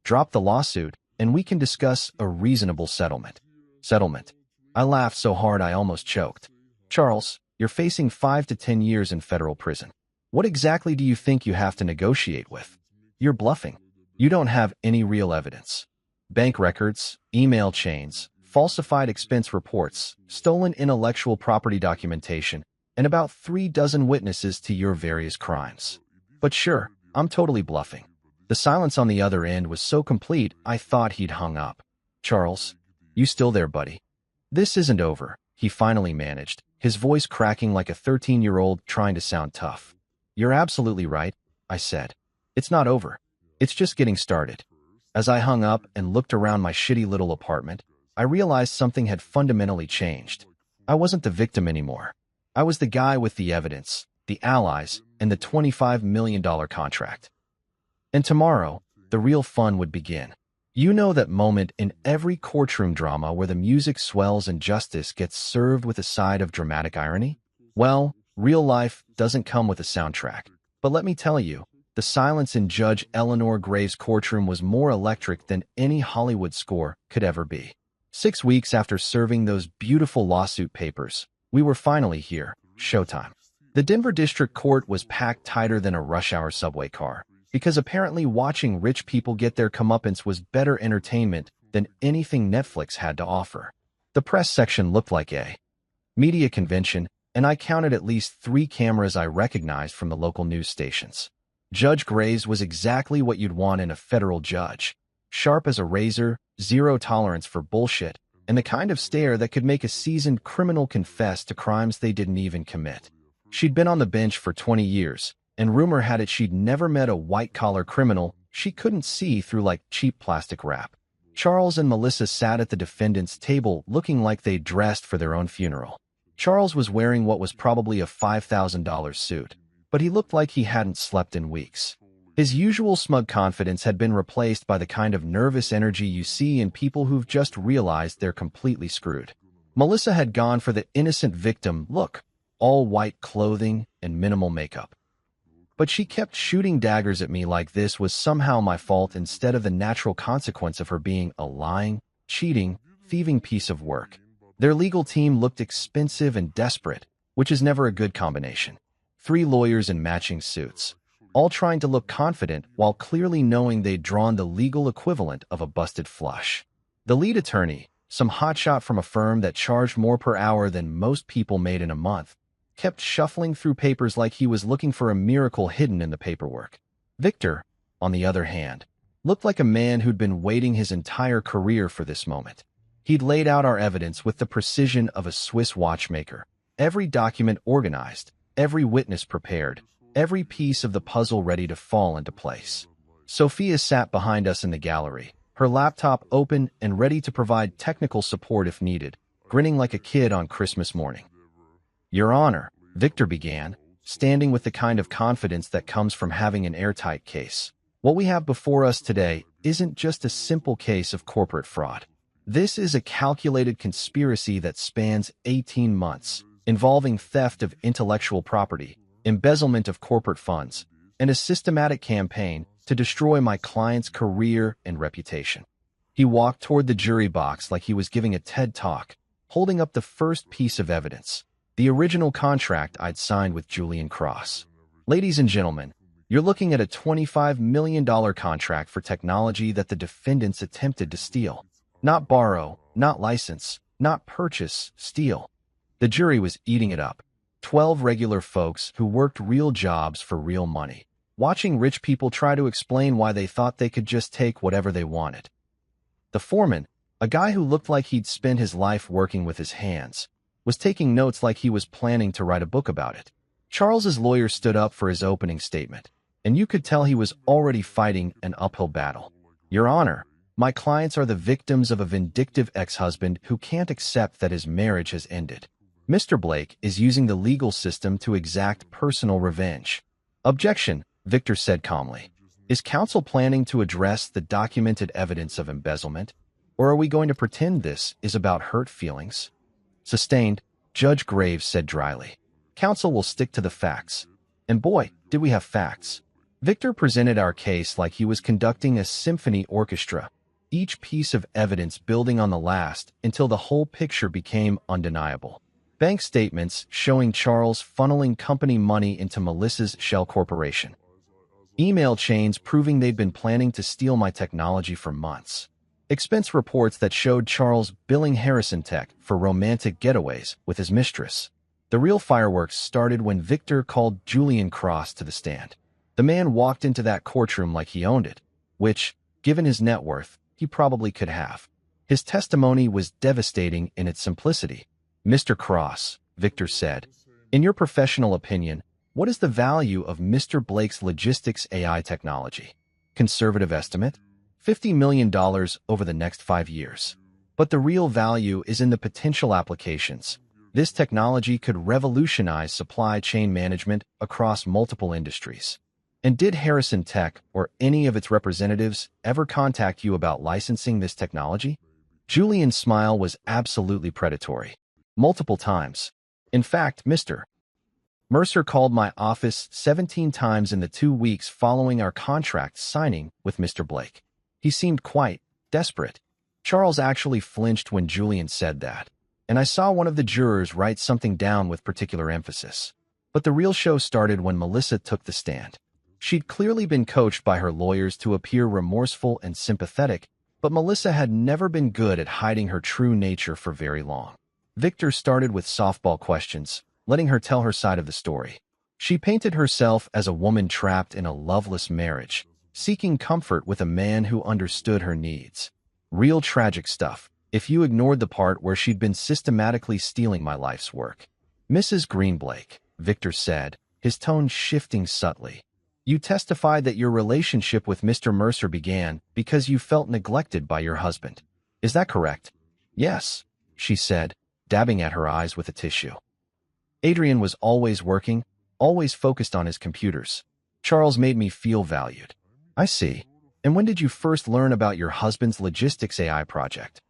Drop the lawsuit, and we can discuss a reasonable settlement. Settlement. I laughed so hard I almost choked. Charles, you're facing 5 to 10 years in federal prison. What exactly do you think you have to negotiate with? You're bluffing. You don't have any real evidence. Bank records, email chains, falsified expense reports, stolen intellectual property documentation, and about 3 dozen witnesses to your various crimes. But sure, I'm totally bluffing. The silence on the other end was so complete, I thought he'd hung up. Charles, you still there, buddy? This isn't over, he finally managed, his voice cracking like a 13-year-old trying to sound tough. You're absolutely right, I said. It's not over. It's just getting started. As I hung up and looked around my shitty little apartment, I realized something had fundamentally changed. I wasn't the victim anymore. I was the guy with the evidence, the allies, and the $25 million contract. And tomorrow, the real fun would begin. You know that moment in every courtroom drama where the music swells and justice gets served with a side of dramatic irony? Well, real life doesn't come with a soundtrack. But let me tell you, the silence in Judge Eleanor Graves' courtroom was more electric than any Hollywood score could ever be. 6 weeks after serving those beautiful lawsuit papers, we were finally here, showtime. The Denver District Court was packed tighter than a rush-hour subway car, because apparently watching rich people get their comeuppance was better entertainment than anything Netflix had to offer. The press section looked like a media convention, and I counted at least 3 cameras I recognized from the local news stations. Judge Graves was exactly what you'd want in a federal judge. Sharp as a razor, zero tolerance for bullshit, and the kind of stare that could make a seasoned criminal confess to crimes they didn't even commit. She'd been on the bench for 20 years, and rumor had it she'd never met a white-collar criminal she couldn't see through like cheap plastic wrap. Charles and Melissa sat at the defendant's table looking like they'd dressed for their own funeral. Charles was wearing what was probably a $5,000 suit, but he looked like he hadn't slept in weeks. His usual smug confidence had been replaced by the kind of nervous energy you see in people who've just realized they're completely screwed. Melissa had gone for the innocent victim look, all white clothing and minimal makeup. But she kept shooting daggers at me like this was somehow my fault instead of the natural consequence of her being a lying, cheating, thieving piece of work. Their legal team looked expensive and desperate, which is never a good combination. 3 lawyers in matching suits, all trying to look confident while clearly knowing they'd drawn the legal equivalent of a busted flush. The lead attorney, some hotshot from a firm that charged more per hour than most people made in a month, kept shuffling through papers like he was looking for a miracle hidden in the paperwork. Victor, on the other hand, looked like a man who'd been waiting his entire career for this moment. He'd laid out our evidence with the precision of a Swiss watchmaker, every document organized, every witness prepared, every piece of the puzzle ready to fall into place. Sophia sat behind us in the gallery, her laptop open and ready to provide technical support if needed, grinning like a kid on Christmas morning. Your Honor, Victor began, standing with the kind of confidence that comes from having an airtight case. What we have before us today isn't just a simple case of corporate fraud. This is a calculated conspiracy that spans 18 months, involving theft of intellectual property, embezzlement of corporate funds, and a systematic campaign to destroy my client's career and reputation. He walked toward the jury box like he was giving a TED Talk, holding up the first piece of evidence, The original contract I'd signed with Julian Cross. Ladies and gentlemen, you're looking at a $25 million contract for technology that the defendants attempted to steal. Not borrow, not license, not purchase, steal. The jury was eating it up. 12 regular folks who worked real jobs for real money, watching rich people try to explain why they thought they could just take whatever they wanted. The foreman, a guy who looked like he'd spent his life working with his hands, was taking notes like he was planning to write a book about it. Charles's lawyer stood up for his opening statement, and you could tell he was already fighting an uphill battle. Your Honor, my clients are the victims of a vindictive ex-husband who can't accept that his marriage has ended. Mr. Blake is using the legal system to exact personal revenge. Objection, Victor said calmly. Is counsel planning to address the documented evidence of embezzlement, or are we going to pretend this is about hurt feelings? Sustained, Judge Graves said dryly. Counsel will stick to the facts. And boy, did we have facts. Victor presented our case like he was conducting a symphony orchestra, each piece of evidence building on the last until the whole picture became undeniable. Bank statements showing Charles funneling company money into Melissa's shell corporation. Email chains proving they'd been planning to steal my technology for months. Expense reports that showed Charles billing Harrison Tech for romantic getaways with his mistress. The real fireworks started when Victor called Julian Cross to the stand. The man walked into that courtroom like he owned it, which, given his net worth, he probably could have. His testimony was devastating in its simplicity. Mr. Cross, Victor said, in your professional opinion, what is the value of Mr. Blake's logistics AI technology? Conservative estimate? $50 million over the next 5 years. But the real value is in the potential applications. This technology could revolutionize supply chain management across multiple industries. And did Harrison Tech or any of its representatives ever contact you about licensing this technology? Julian's smile was absolutely predatory. Multiple times. In fact, Mr. Mercer called my office 17 times in the 2 weeks following our contract signing with Mr. Blake. He seemed quite desperate. Charles actually flinched when Julian said that, and I saw one of the jurors write something down with particular emphasis. But the real show started when Melissa took the stand. She'd clearly been coached by her lawyers to appear remorseful and sympathetic, but Melissa had never been good at hiding her true nature for very long. Victor started with softball questions, letting her tell her side of the story. She painted herself as a woman trapped in a loveless marriage, seeking comfort with a man who understood her needs. Real tragic stuff, if you ignored the part where she'd been systematically stealing my life's work. Mrs. Greenblake, Victor said, his tone shifting subtly. You testified that your relationship with Mr. Mercer began because you felt neglected by your husband. Is that correct? Yes, she said, dabbing at her eyes with a tissue. Adrian was always working, always focused on his computers. Charles made me feel valued. I see. And when did you first learn about your husband's logistics AI project?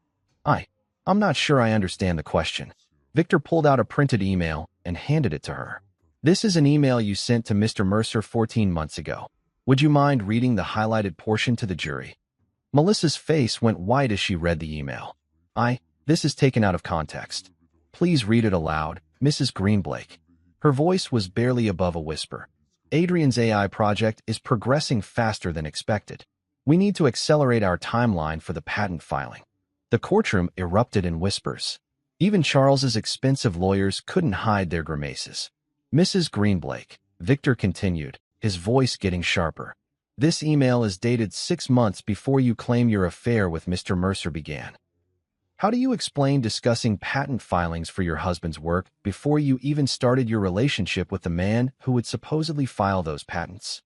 I'm not sure I understand the question. Victor pulled out a printed email and handed it to her. This is an email you sent to Mr. Mercer 14 months ago. Would you mind reading the highlighted portion to the jury? Melissa's face went white as she read the email. This is taken out of context. Please read it aloud, Mrs. Greenblake. Her voice was barely above a whisper. Adrian's AI project is progressing faster than expected. We need to accelerate our timeline for the patent filing. The courtroom erupted in whispers. Even Charles's expensive lawyers couldn't hide their grimaces. Mrs. Greenblake, Victor continued, his voice getting sharper. This email is dated 6 months before you claim your affair with Mr. Mercer began. How do you explain discussing patent filings for your husband's work before you even started your relationship with the man who would supposedly file those patents?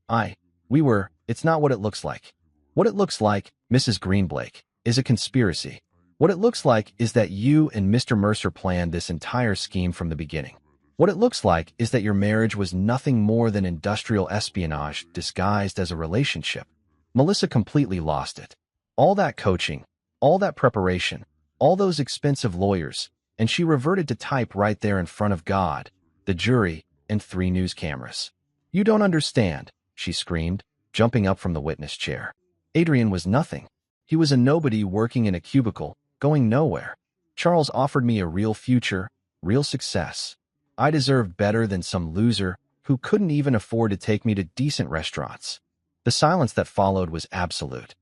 It's not what it looks like. What it looks like, Mrs. Greenblake, is a conspiracy. What it looks like is that you and Mr. Mercer planned this entire scheme from the beginning. What it looks like is that your marriage was nothing more than industrial espionage disguised as a relationship. Melissa completely lost it. All that coaching, all that preparation, all those expensive lawyers, and she reverted to type right there in front of God, the jury, and 3 news cameras. You don't understand, she screamed, jumping up from the witness chair. Adrian was nothing. He was a nobody working in a cubicle, going nowhere. Charles offered me a real future, Real success. I deserved better than some loser who couldn't even afford to take me to decent restaurants. The silence that followed was absolute.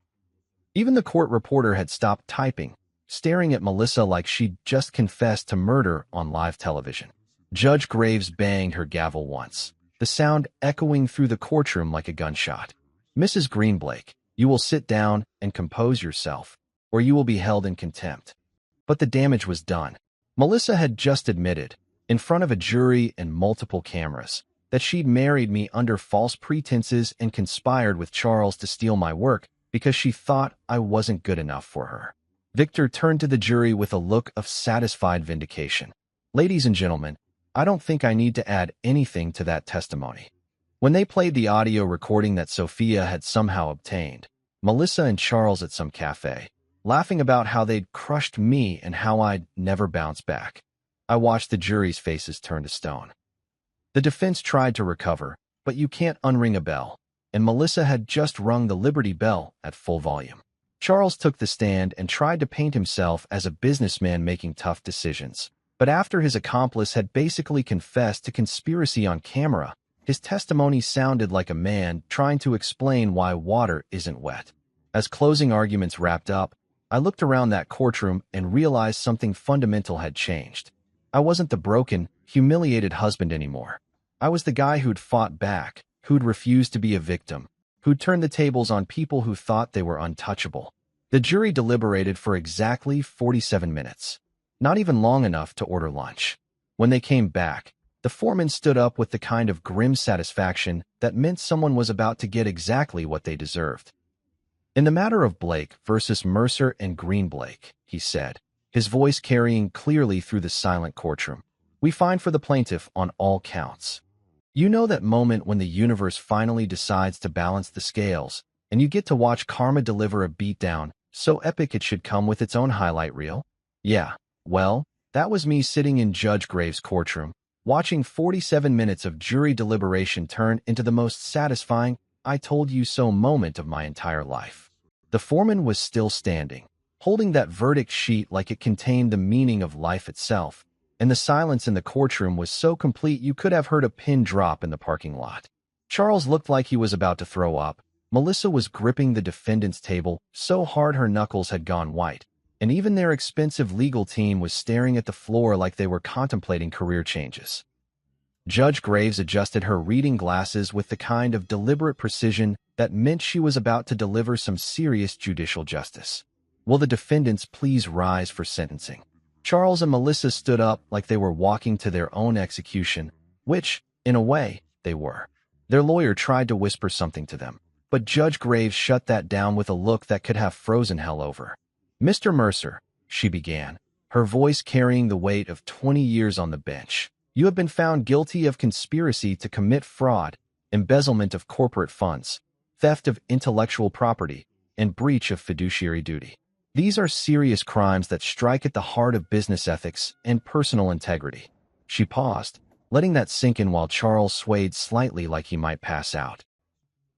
Even the court reporter had stopped typing, staring at Melissa like she'd just confessed to murder on live television. Judge Graves banged her gavel once, the sound echoing through the courtroom like a gunshot. "Mrs. Greenblake, you will sit down and compose yourself, or you will be held in contempt." But the damage was done. Melissa had just admitted, in front of a jury and multiple cameras, that she'd married me under false pretenses and conspired with Charles to steal my work because she thought I wasn't good enough for her. Victor turned to the jury with a look of satisfied vindication. "Ladies and gentlemen, I don't think I need to add anything to that testimony." When they played the audio recording that Sophia had somehow obtained, Melissa and Charles at some cafe, laughing about how they'd crushed me and how I'd never bounce back, I watched the jury's faces turn to stone. The defense tried to recover, but you can't unring a bell, and Melissa had just rung the Liberty Bell at full volume. Charles took the stand and tried to paint himself as a businessman making tough decisions. But after his accomplice had basically confessed to conspiracy on camera, his testimony sounded like a man trying to explain why water isn't wet. As closing arguments wrapped up, I looked around that courtroom and realized something fundamental had changed. I wasn't the broken, humiliated husband anymore. I was the guy who'd fought back, who'd refused to be a victim, who'd turned the tables on people who thought they were untouchable. The jury deliberated for exactly 47 minutes. Not even long enough to order lunch. When they came back, the foreman stood up with the kind of grim satisfaction that meant someone was about to get exactly what they deserved. "In the matter of Blake versus Mercer and Greenblake," he said, his voice carrying clearly through the silent courtroom, "we find for the plaintiff on all counts." You know that moment when the universe finally decides to balance the scales, and you get to watch karma deliver a beatdown so epic it should come with its own highlight reel? Yeah. Well, that was me sitting in Judge Graves' courtroom, watching 47 minutes of jury deliberation turn into the most satisfying "I told you so" moment of my entire life. The foreman was still standing, holding that verdict sheet like it contained the meaning of life itself, and the silence in the courtroom was so complete you could have heard a pin drop in the parking lot. Charles looked like he was about to throw up. Melissa was gripping the defendant's table so hard her knuckles had gone white, and even their expensive legal team was staring at the floor like they were contemplating career changes. Judge Graves adjusted her reading glasses with the kind of deliberate precision that meant she was about to deliver some serious judicial justice. "Will the defendants please rise for sentencing?" Charles and Melissa stood up like they were walking to their own execution, which, in a way, they were. Their lawyer tried to whisper something to them, but Judge Graves shut that down with a look that could have frozen hell over. "Mr. Mercer," she began, her voice carrying the weight of 20 years on the bench, "you have been found guilty of conspiracy to commit fraud, embezzlement of corporate funds, theft of intellectual property, and breach of fiduciary duty. These are serious crimes that strike at the heart of business ethics and personal integrity." She paused, letting that sink in while Charles swayed slightly like he might pass out.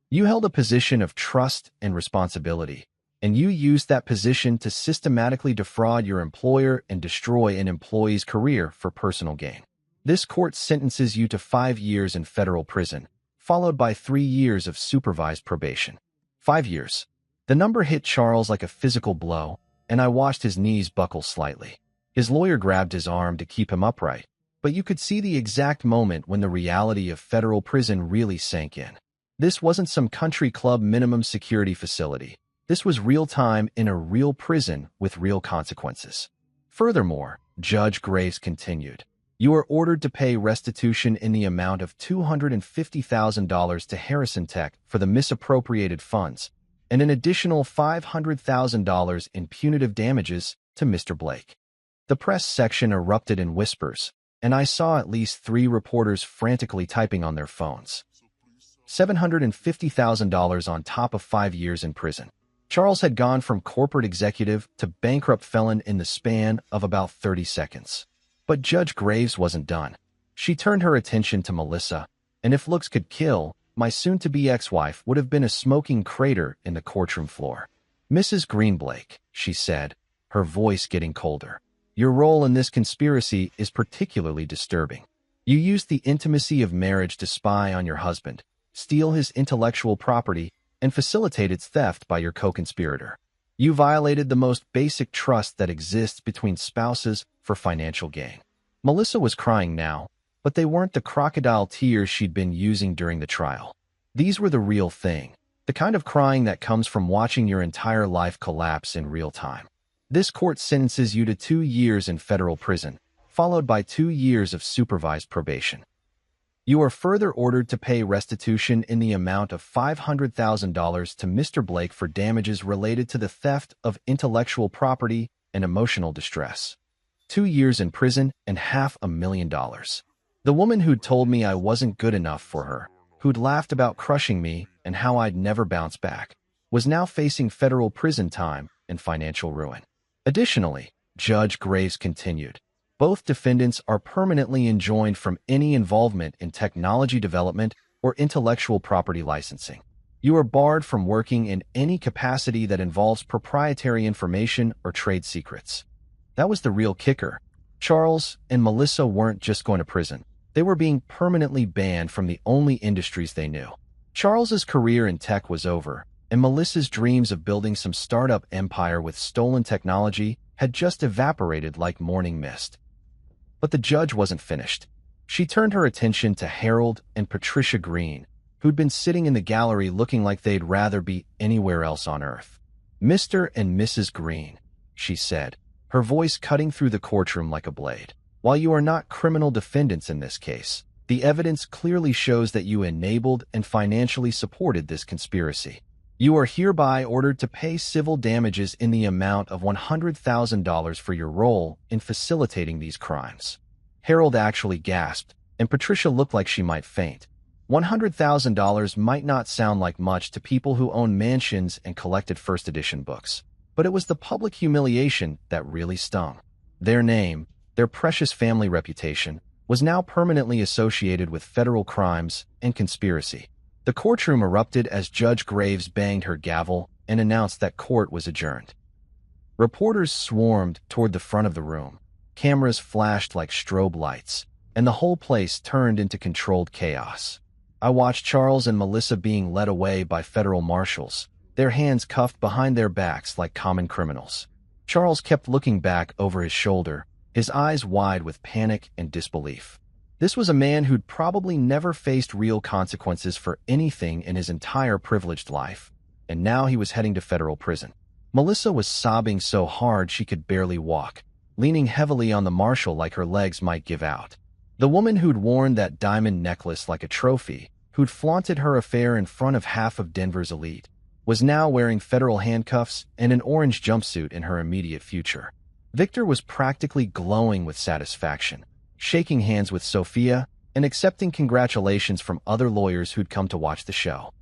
"You held a position of trust and responsibility, and you used that position to systematically defraud your employer and destroy an employee's career for personal gain. This court sentences you to 5 years in federal prison, followed by 3 years of supervised probation." 5 years. The number hit Charles like a physical blow, and I watched his knees buckle slightly. His lawyer grabbed his arm to keep him upright, but you could see the exact moment when the reality of federal prison really sank in. This wasn't some country club minimum security facility. This was real time in a real prison with real consequences. Furthermore, Judge Graves continued, "You are ordered to pay restitution in the amount of $250,000 to Harrison Tech for the misappropriated funds, and an additional $500,000 in punitive damages to Mr. Blake." The press section erupted in whispers, and I saw at least 3 reporters frantically typing on their phones. $750,000 on top of 5 years in prison. Charles had gone from corporate executive to bankrupt felon in the span of about 30 seconds. But Judge Graves wasn't done. She turned her attention to Melissa, and if looks could kill, my soon-to-be ex-wife would have been a smoking crater in the courtroom floor. "Mrs. Greenblake," she said, her voice getting colder, Your role in this conspiracy is particularly disturbing. You used the intimacy of marriage to spy on your husband, steal his intellectual property, and facilitate its theft by your co-conspirator. You violated the most basic trust that exists between spouses for financial gain. Melissa was crying now, but they weren't the crocodile tears she'd been using during the trial. These were the real thing, the kind of crying that comes from watching your entire life collapse in real time. This court sentences you to 2 years in federal prison, followed by 2 years of supervised probation. You are further ordered to pay restitution in the amount of $500,000 to Mr. Blake for damages related to the theft of intellectual property and emotional distress. 2 years in prison and $500,000. The woman who'd told me I wasn't good enough for her, who'd laughed about crushing me and how I'd never bounce back, was now facing federal prison time and financial ruin. Additionally, Judge Graves continued, both defendants are permanently enjoined from any involvement in technology development or intellectual property licensing. You are barred from working in any capacity that involves proprietary information or trade secrets. That was the real kicker. Charles and Melissa weren't just going to prison. They were being permanently banned from the only industries they knew. Charles's career in tech was over, and Melissa's dreams of building some startup empire with stolen technology had just evaporated like morning mist. But the judge wasn't finished. She turned her attention to Harold and Patricia Green, who'd been sitting in the gallery looking like they'd rather be anywhere else on earth. "Mr. and Mrs. Green," she said, her voice cutting through the courtroom like a blade. "While you are not criminal defendants in this case, the evidence clearly shows that you enabled and financially supported this conspiracy. You are hereby ordered to pay civil damages in the amount of $100,000 for your role in facilitating these crimes." Harold actually gasped, and Patricia looked like she might faint. $100,000 might not sound like much to people who own mansions and collected first edition books, but it was the public humiliation that really stung. Their name, their precious family reputation, was now permanently associated with federal crimes and conspiracy. The courtroom erupted as Judge Graves banged her gavel and announced that court was adjourned. Reporters swarmed toward the front of the room. Cameras flashed like strobe lights, and the whole place turned into controlled chaos. I watched Charles and Melissa being led away by federal marshals, their hands cuffed behind their backs like common criminals. Charles kept looking back over his shoulder, his eyes wide with panic and disbelief. This was a man who'd probably never faced real consequences for anything in his entire privileged life, and now he was heading to federal prison. Melissa was sobbing so hard she could barely walk, leaning heavily on the marshal like her legs might give out. The woman who'd worn that diamond necklace like a trophy, who'd flaunted her affair in front of half of Denver's elite, was now wearing federal handcuffs and an orange jumpsuit in her immediate future. Victor was practically glowing with satisfaction, shaking hands with Sophia and accepting congratulations from other lawyers who'd come to watch the show.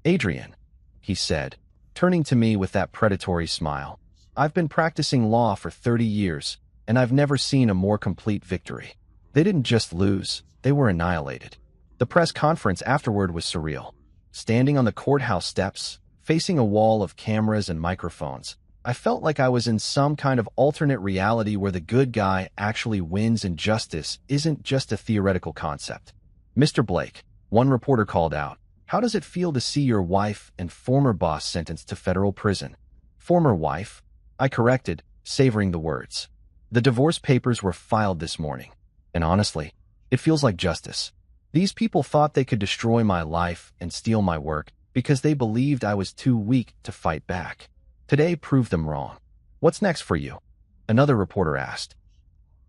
"Adrian," he said, turning to me with that predatory smile, "I've been practicing law for 30 years, and I've never seen a more complete victory." They didn't just lose, they were annihilated. The press conference afterward was surreal. Standing on the courthouse steps, facing a wall of cameras and microphones, I felt like I was in some kind of alternate reality where the good guy actually wins and justice isn't just a theoretical concept. "Mr. Blake," one reporter called out, "how does it feel to see your wife and former boss sentenced to federal prison?" "Former wife?" I corrected, savoring the words. "The divorce papers were filed this morning, and honestly, it feels like justice. These people thought they could destroy my life and steal my work because they believed I was too weak to fight back. Today proved them wrong." "What's next for you?" another reporter asked.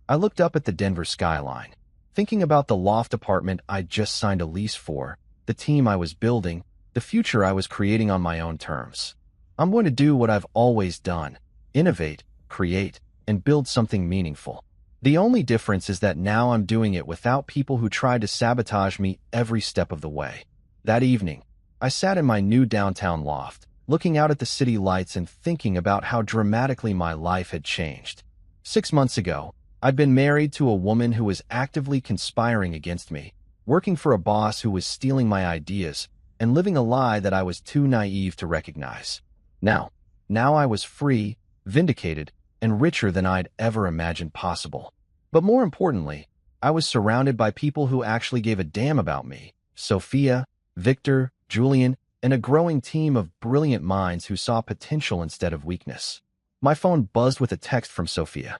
I looked up at the Denver skyline, thinking about the loft apartment I'd just signed a lease for, the team I was building, the future I was creating on my own terms. I'm going to do what I've always done: innovate, create, and build something meaningful. The only difference is that now I'm doing it without people who tried to sabotage me every step of the way. That evening, I sat in my new downtown loft, looking out at the city lights and thinking about how dramatically my life had changed. 6 months ago, I'd been married to a woman who was actively conspiring against me, working for a boss who was stealing my ideas, and living a lie that I was too naive to recognize. Now I was free, vindicated, and richer than I'd ever imagined possible. But more importantly, I was surrounded by people who actually gave a damn about me. Sophia, Victor, Julian, and a growing team of brilliant minds who saw potential instead of weakness. My phone buzzed with a text from Sophia.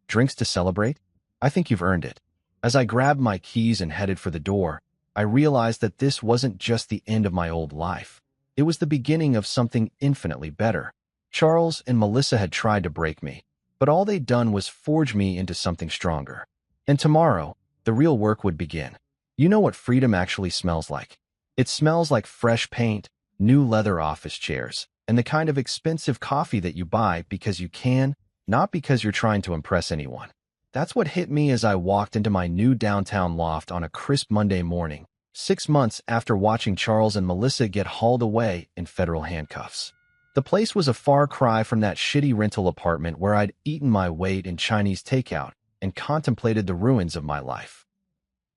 "Drinks to celebrate? I think you've earned it." As I grabbed my keys and headed for the door, I realized that this wasn't just the end of my old life. It was the beginning of something infinitely better. Charles and Melissa had tried to break me, but all they'd done was forge me into something stronger. And tomorrow, the real work would begin. You know what freedom actually smells like? It smells like fresh paint, new leather office chairs, and the kind of expensive coffee that you buy because you can, not because you're trying to impress anyone. That's what hit me as I walked into my new downtown loft on a crisp Monday morning, 6 months after watching Charles and Melissa get hauled away in federal handcuffs. The place was a far cry from that shitty rental apartment where I'd eaten my weight in Chinese takeout and contemplated the ruins of my life.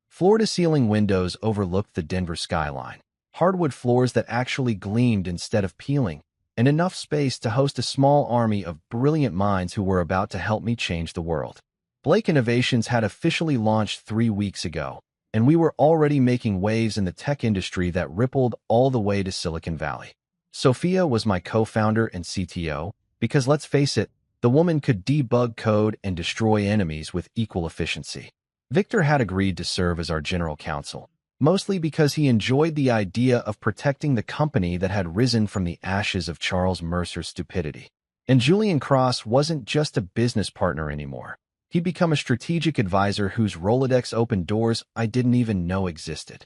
Floor-to-ceiling windows overlooked the Denver skyline, hardwood floors that actually gleamed instead of peeling, and enough space to host a small army of brilliant minds who were about to help me change the world. Blake Innovations had officially launched 3 weeks ago, and we were already making waves in the tech industry that rippled all the way to Silicon Valley. Sophia was my co-founder and CTO, because let's face it, the woman could debug code and destroy enemies with equal efficiency. Victor had agreed to serve as our general counsel, mostly because he enjoyed the idea of protecting the company that had risen from the ashes of Charles Mercer's stupidity. And Julian Cross wasn't just a business partner anymore. He'd become a strategic advisor whose Rolodex opened doors I didn't even know existed.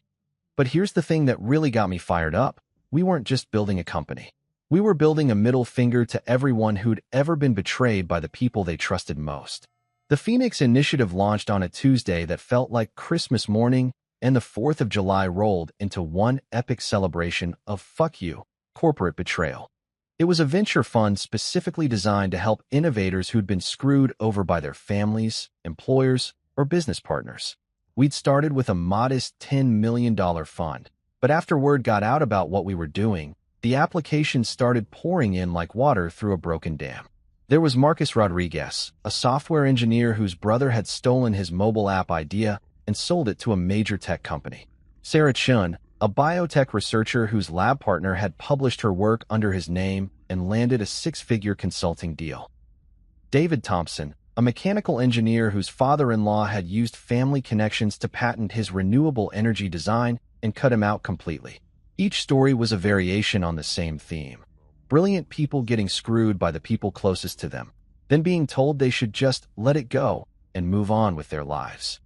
But here's the thing that really got me fired up. We weren't just building a company. We were building a middle finger to everyone who'd ever been betrayed by the people they trusted most. The Phoenix Initiative launched on a Tuesday that felt like Christmas morning, and the 4th of July rolled into one epic celebration of fuck you, corporate betrayal. It was a venture fund specifically designed to help innovators who'd been screwed over by their families, employers, or business partners. We'd started with a modest $10 million fund, but after word got out about what we were doing, the applications started pouring in like water through a broken dam. There was Marcus Rodriguez, a software engineer whose brother had stolen his mobile app idea and sold it to a major tech company. Sarah Chun, a biotech researcher whose lab partner had published her work under his name and landed a 6-figure consulting deal. David Thompson, a mechanical engineer whose father-in-law had used family connections to patent his renewable energy design and cut him out completely. Each story was a variation on the same theme. Brilliant people getting screwed by the people closest to them, then being told they should just let it go and move on with their lives.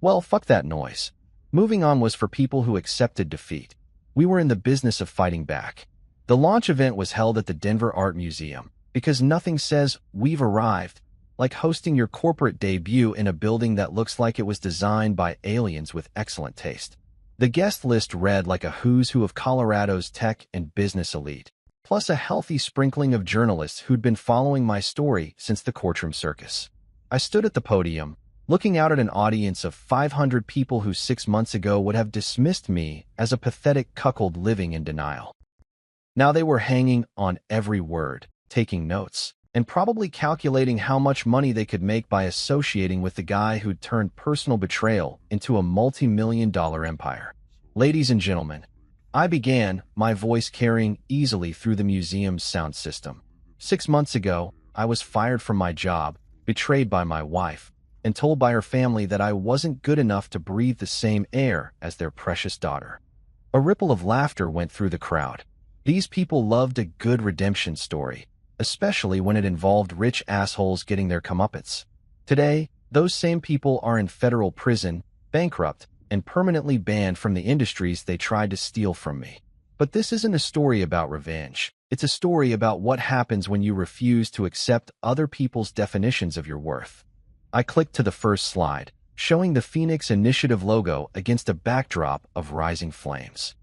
Well, fuck that noise. Moving on was for people who accepted defeat. We were in the business of fighting back. The launch event was held at the Denver Art Museum because nothing says we've arrived like hosting your corporate debut in a building that looks like it was designed by aliens with excellent taste. The guest list read like a who's who of Colorado's tech and business elite, plus a healthy sprinkling of journalists who'd been following my story since the courtroom circus. I stood at the podium, looking out at an audience of 500 people who 6 months ago would have dismissed me as a pathetic cuckold living in denial. Now they were hanging on every word, taking notes, and probably calculating how much money they could make by associating with the guy who'd turned personal betrayal into a multi-million-dollar empire. Ladies and gentlemen, I began, my voice carrying easily through the museum's sound system. 6 months ago, I was fired from my job, betrayed by my wife, and told by her family that I wasn't good enough to breathe the same air as their precious daughter. A ripple of laughter went through the crowd. These people loved a good redemption story, especially when it involved rich assholes getting their comeuppance. Today, those same people are in federal prison, bankrupt, and permanently banned from the industries they tried to steal from me. But this isn't a story about revenge. It's a story about what happens when you refuse to accept other people's definitions of your worth. I clicked to the first slide, showing the Phoenix Initiative logo against a backdrop of rising flames.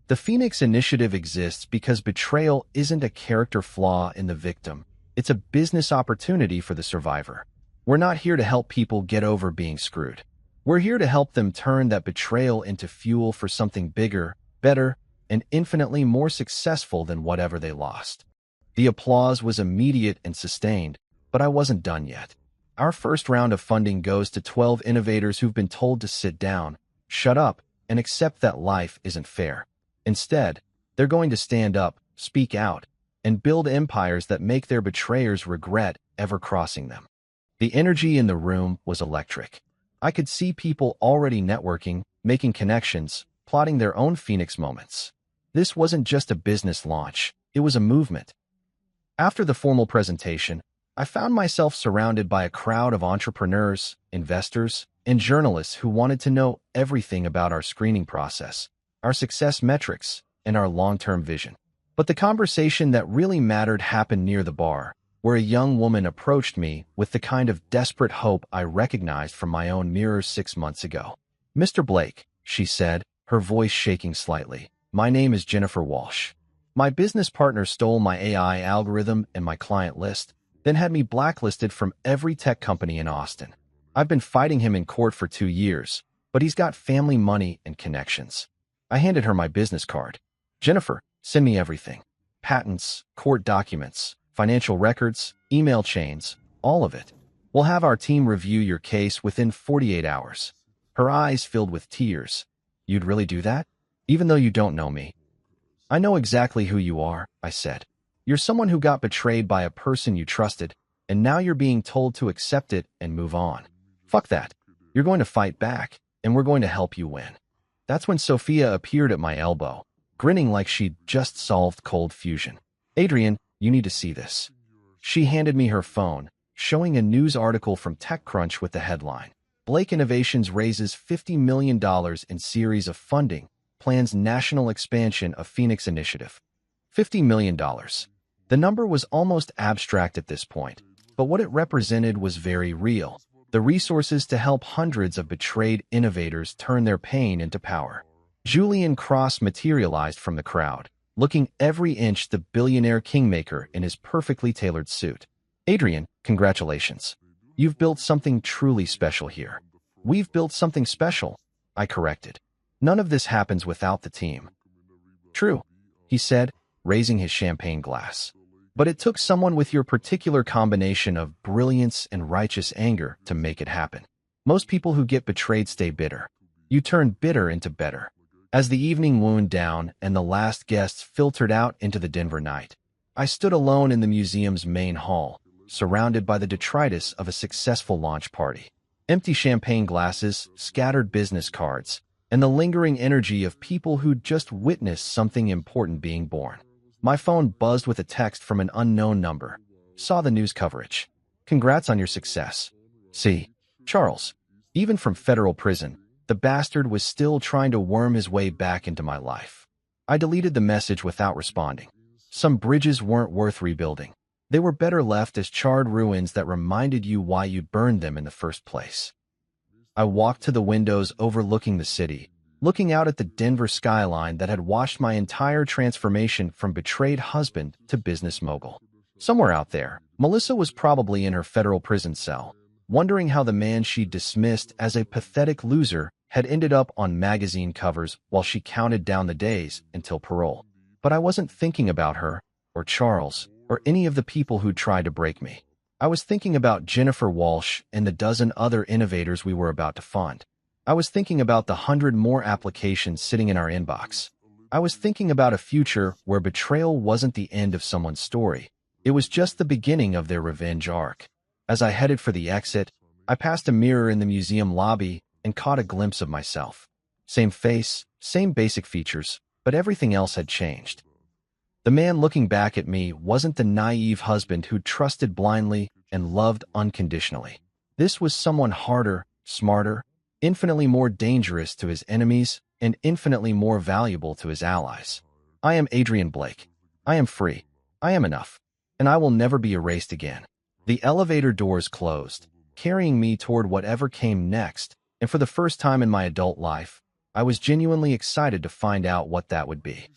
The Phoenix Initiative exists because betrayal isn't a character flaw in the victim. It's a business opportunity for the survivor. We're not here to help people get over being screwed. We're here to help them turn that betrayal into fuel for something bigger, better, and infinitely more successful than whatever they lost. The applause was immediate and sustained, But I wasn't done yet. Our first round of funding goes to 12 innovators who've been told to sit down, shut up, and accept that life isn't fair. Instead, they're going to stand up, speak out, and build empires that make their betrayers regret ever crossing them. The energy in the room was electric. I could see people already networking, making connections, plotting their own Phoenix moments. This wasn't just a business launch, it was a movement. After the formal presentation, I found myself surrounded by a crowd of entrepreneurs, investors, and journalists who wanted to know everything about our screening process, our success metrics, and our long-term vision. But the conversation that really mattered happened near the bar, where a young woman approached me with the kind of desperate hope I recognized from my own mirror 6 months ago. "Mr. Blake," she said, her voice shaking slightly, "my name is Jennifer Walsh. My business partner stole my AI algorithm and my client list, then had me blacklisted from every tech company in Austin. I've been fighting him in court for 2 years, but he's got family money and connections." I handed her my business card. "Jennifer, send me everything. Patents, court documents, financial records, email chains, all of it. We'll have our team review your case within 48 hours. Her eyes filled with tears. "You'd really do that? Even though you don't know me?" "I know exactly who you are," I said. "You're someone who got betrayed by a person you trusted, and now you're being told to accept it and move on. Fuck that. You're going to fight back, and we're going to help you win." That's when Sophia appeared at my elbow, grinning like she'd just solved Cold Fusion. "Adrian, you need to see this." She handed me her phone, showing a news article from TechCrunch with the headline, "Blake Innovations raises $50 million in series of funding, plans national expansion of Phoenix initiative." $50 million. The number was almost abstract at this point, but what it represented was very real. The resources to help hundreds of betrayed innovators turn their pain into power. Julian Cross materialized from the crowd, looking every inch the billionaire kingmaker in his perfectly tailored suit. "Adrian, congratulations. You've built something truly special here." "We've built something special," I corrected. "None of this happens without the team." "True," he said, raising his champagne glass. "But it took someone with your particular combination of brilliance and righteous anger to make it happen. Most people who get betrayed stay bitter. You turned bitter into better." As the evening wound down and the last guests filtered out into the Denver night, I stood alone in the museum's main hall, surrounded by the detritus of a successful launch party. Empty champagne glasses, scattered business cards, and the lingering energy of people who'd just witnessed something important being born. My phone buzzed with a text from an unknown number. Saw the news coverage. "Congrats on your success. See, Charles." Even from federal prison, the bastard was still trying to worm his way back into my life. I deleted the message without responding. Some bridges weren't worth rebuilding. They were better left as charred ruins that reminded you why you burned them in the first place. I walked to the windows overlooking the city, looking out at the Denver skyline that had watched my entire transformation from betrayed husband to business mogul. Somewhere out there, Melissa was probably in her federal prison cell, wondering how the man she dismissed as a pathetic loser had ended up on magazine covers while she counted down the days until parole. But I wasn't thinking about her, or Charles, or any of the people who'd tried to break me. I was thinking about Jennifer Walsh and the dozen other innovators we were about to fund. I was thinking about the 100 more applications sitting in our inbox. I was thinking about a future where betrayal wasn't the end of someone's story. It was just the beginning of their revenge arc. As I headed for the exit, I passed a mirror in the museum lobby and caught a glimpse of myself. Same face, same basic features, but everything else had changed. The man looking back at me wasn't the naive husband who trusted blindly and loved unconditionally. This was someone harder, smarter, infinitely more dangerous to his enemies, and infinitely more valuable to his allies. I am Adrian Blake. I am free. I am enough. And I will never be erased again. The elevator doors closed, carrying me toward whatever came next, and for the first time in my adult life, I was genuinely excited to find out what that would be.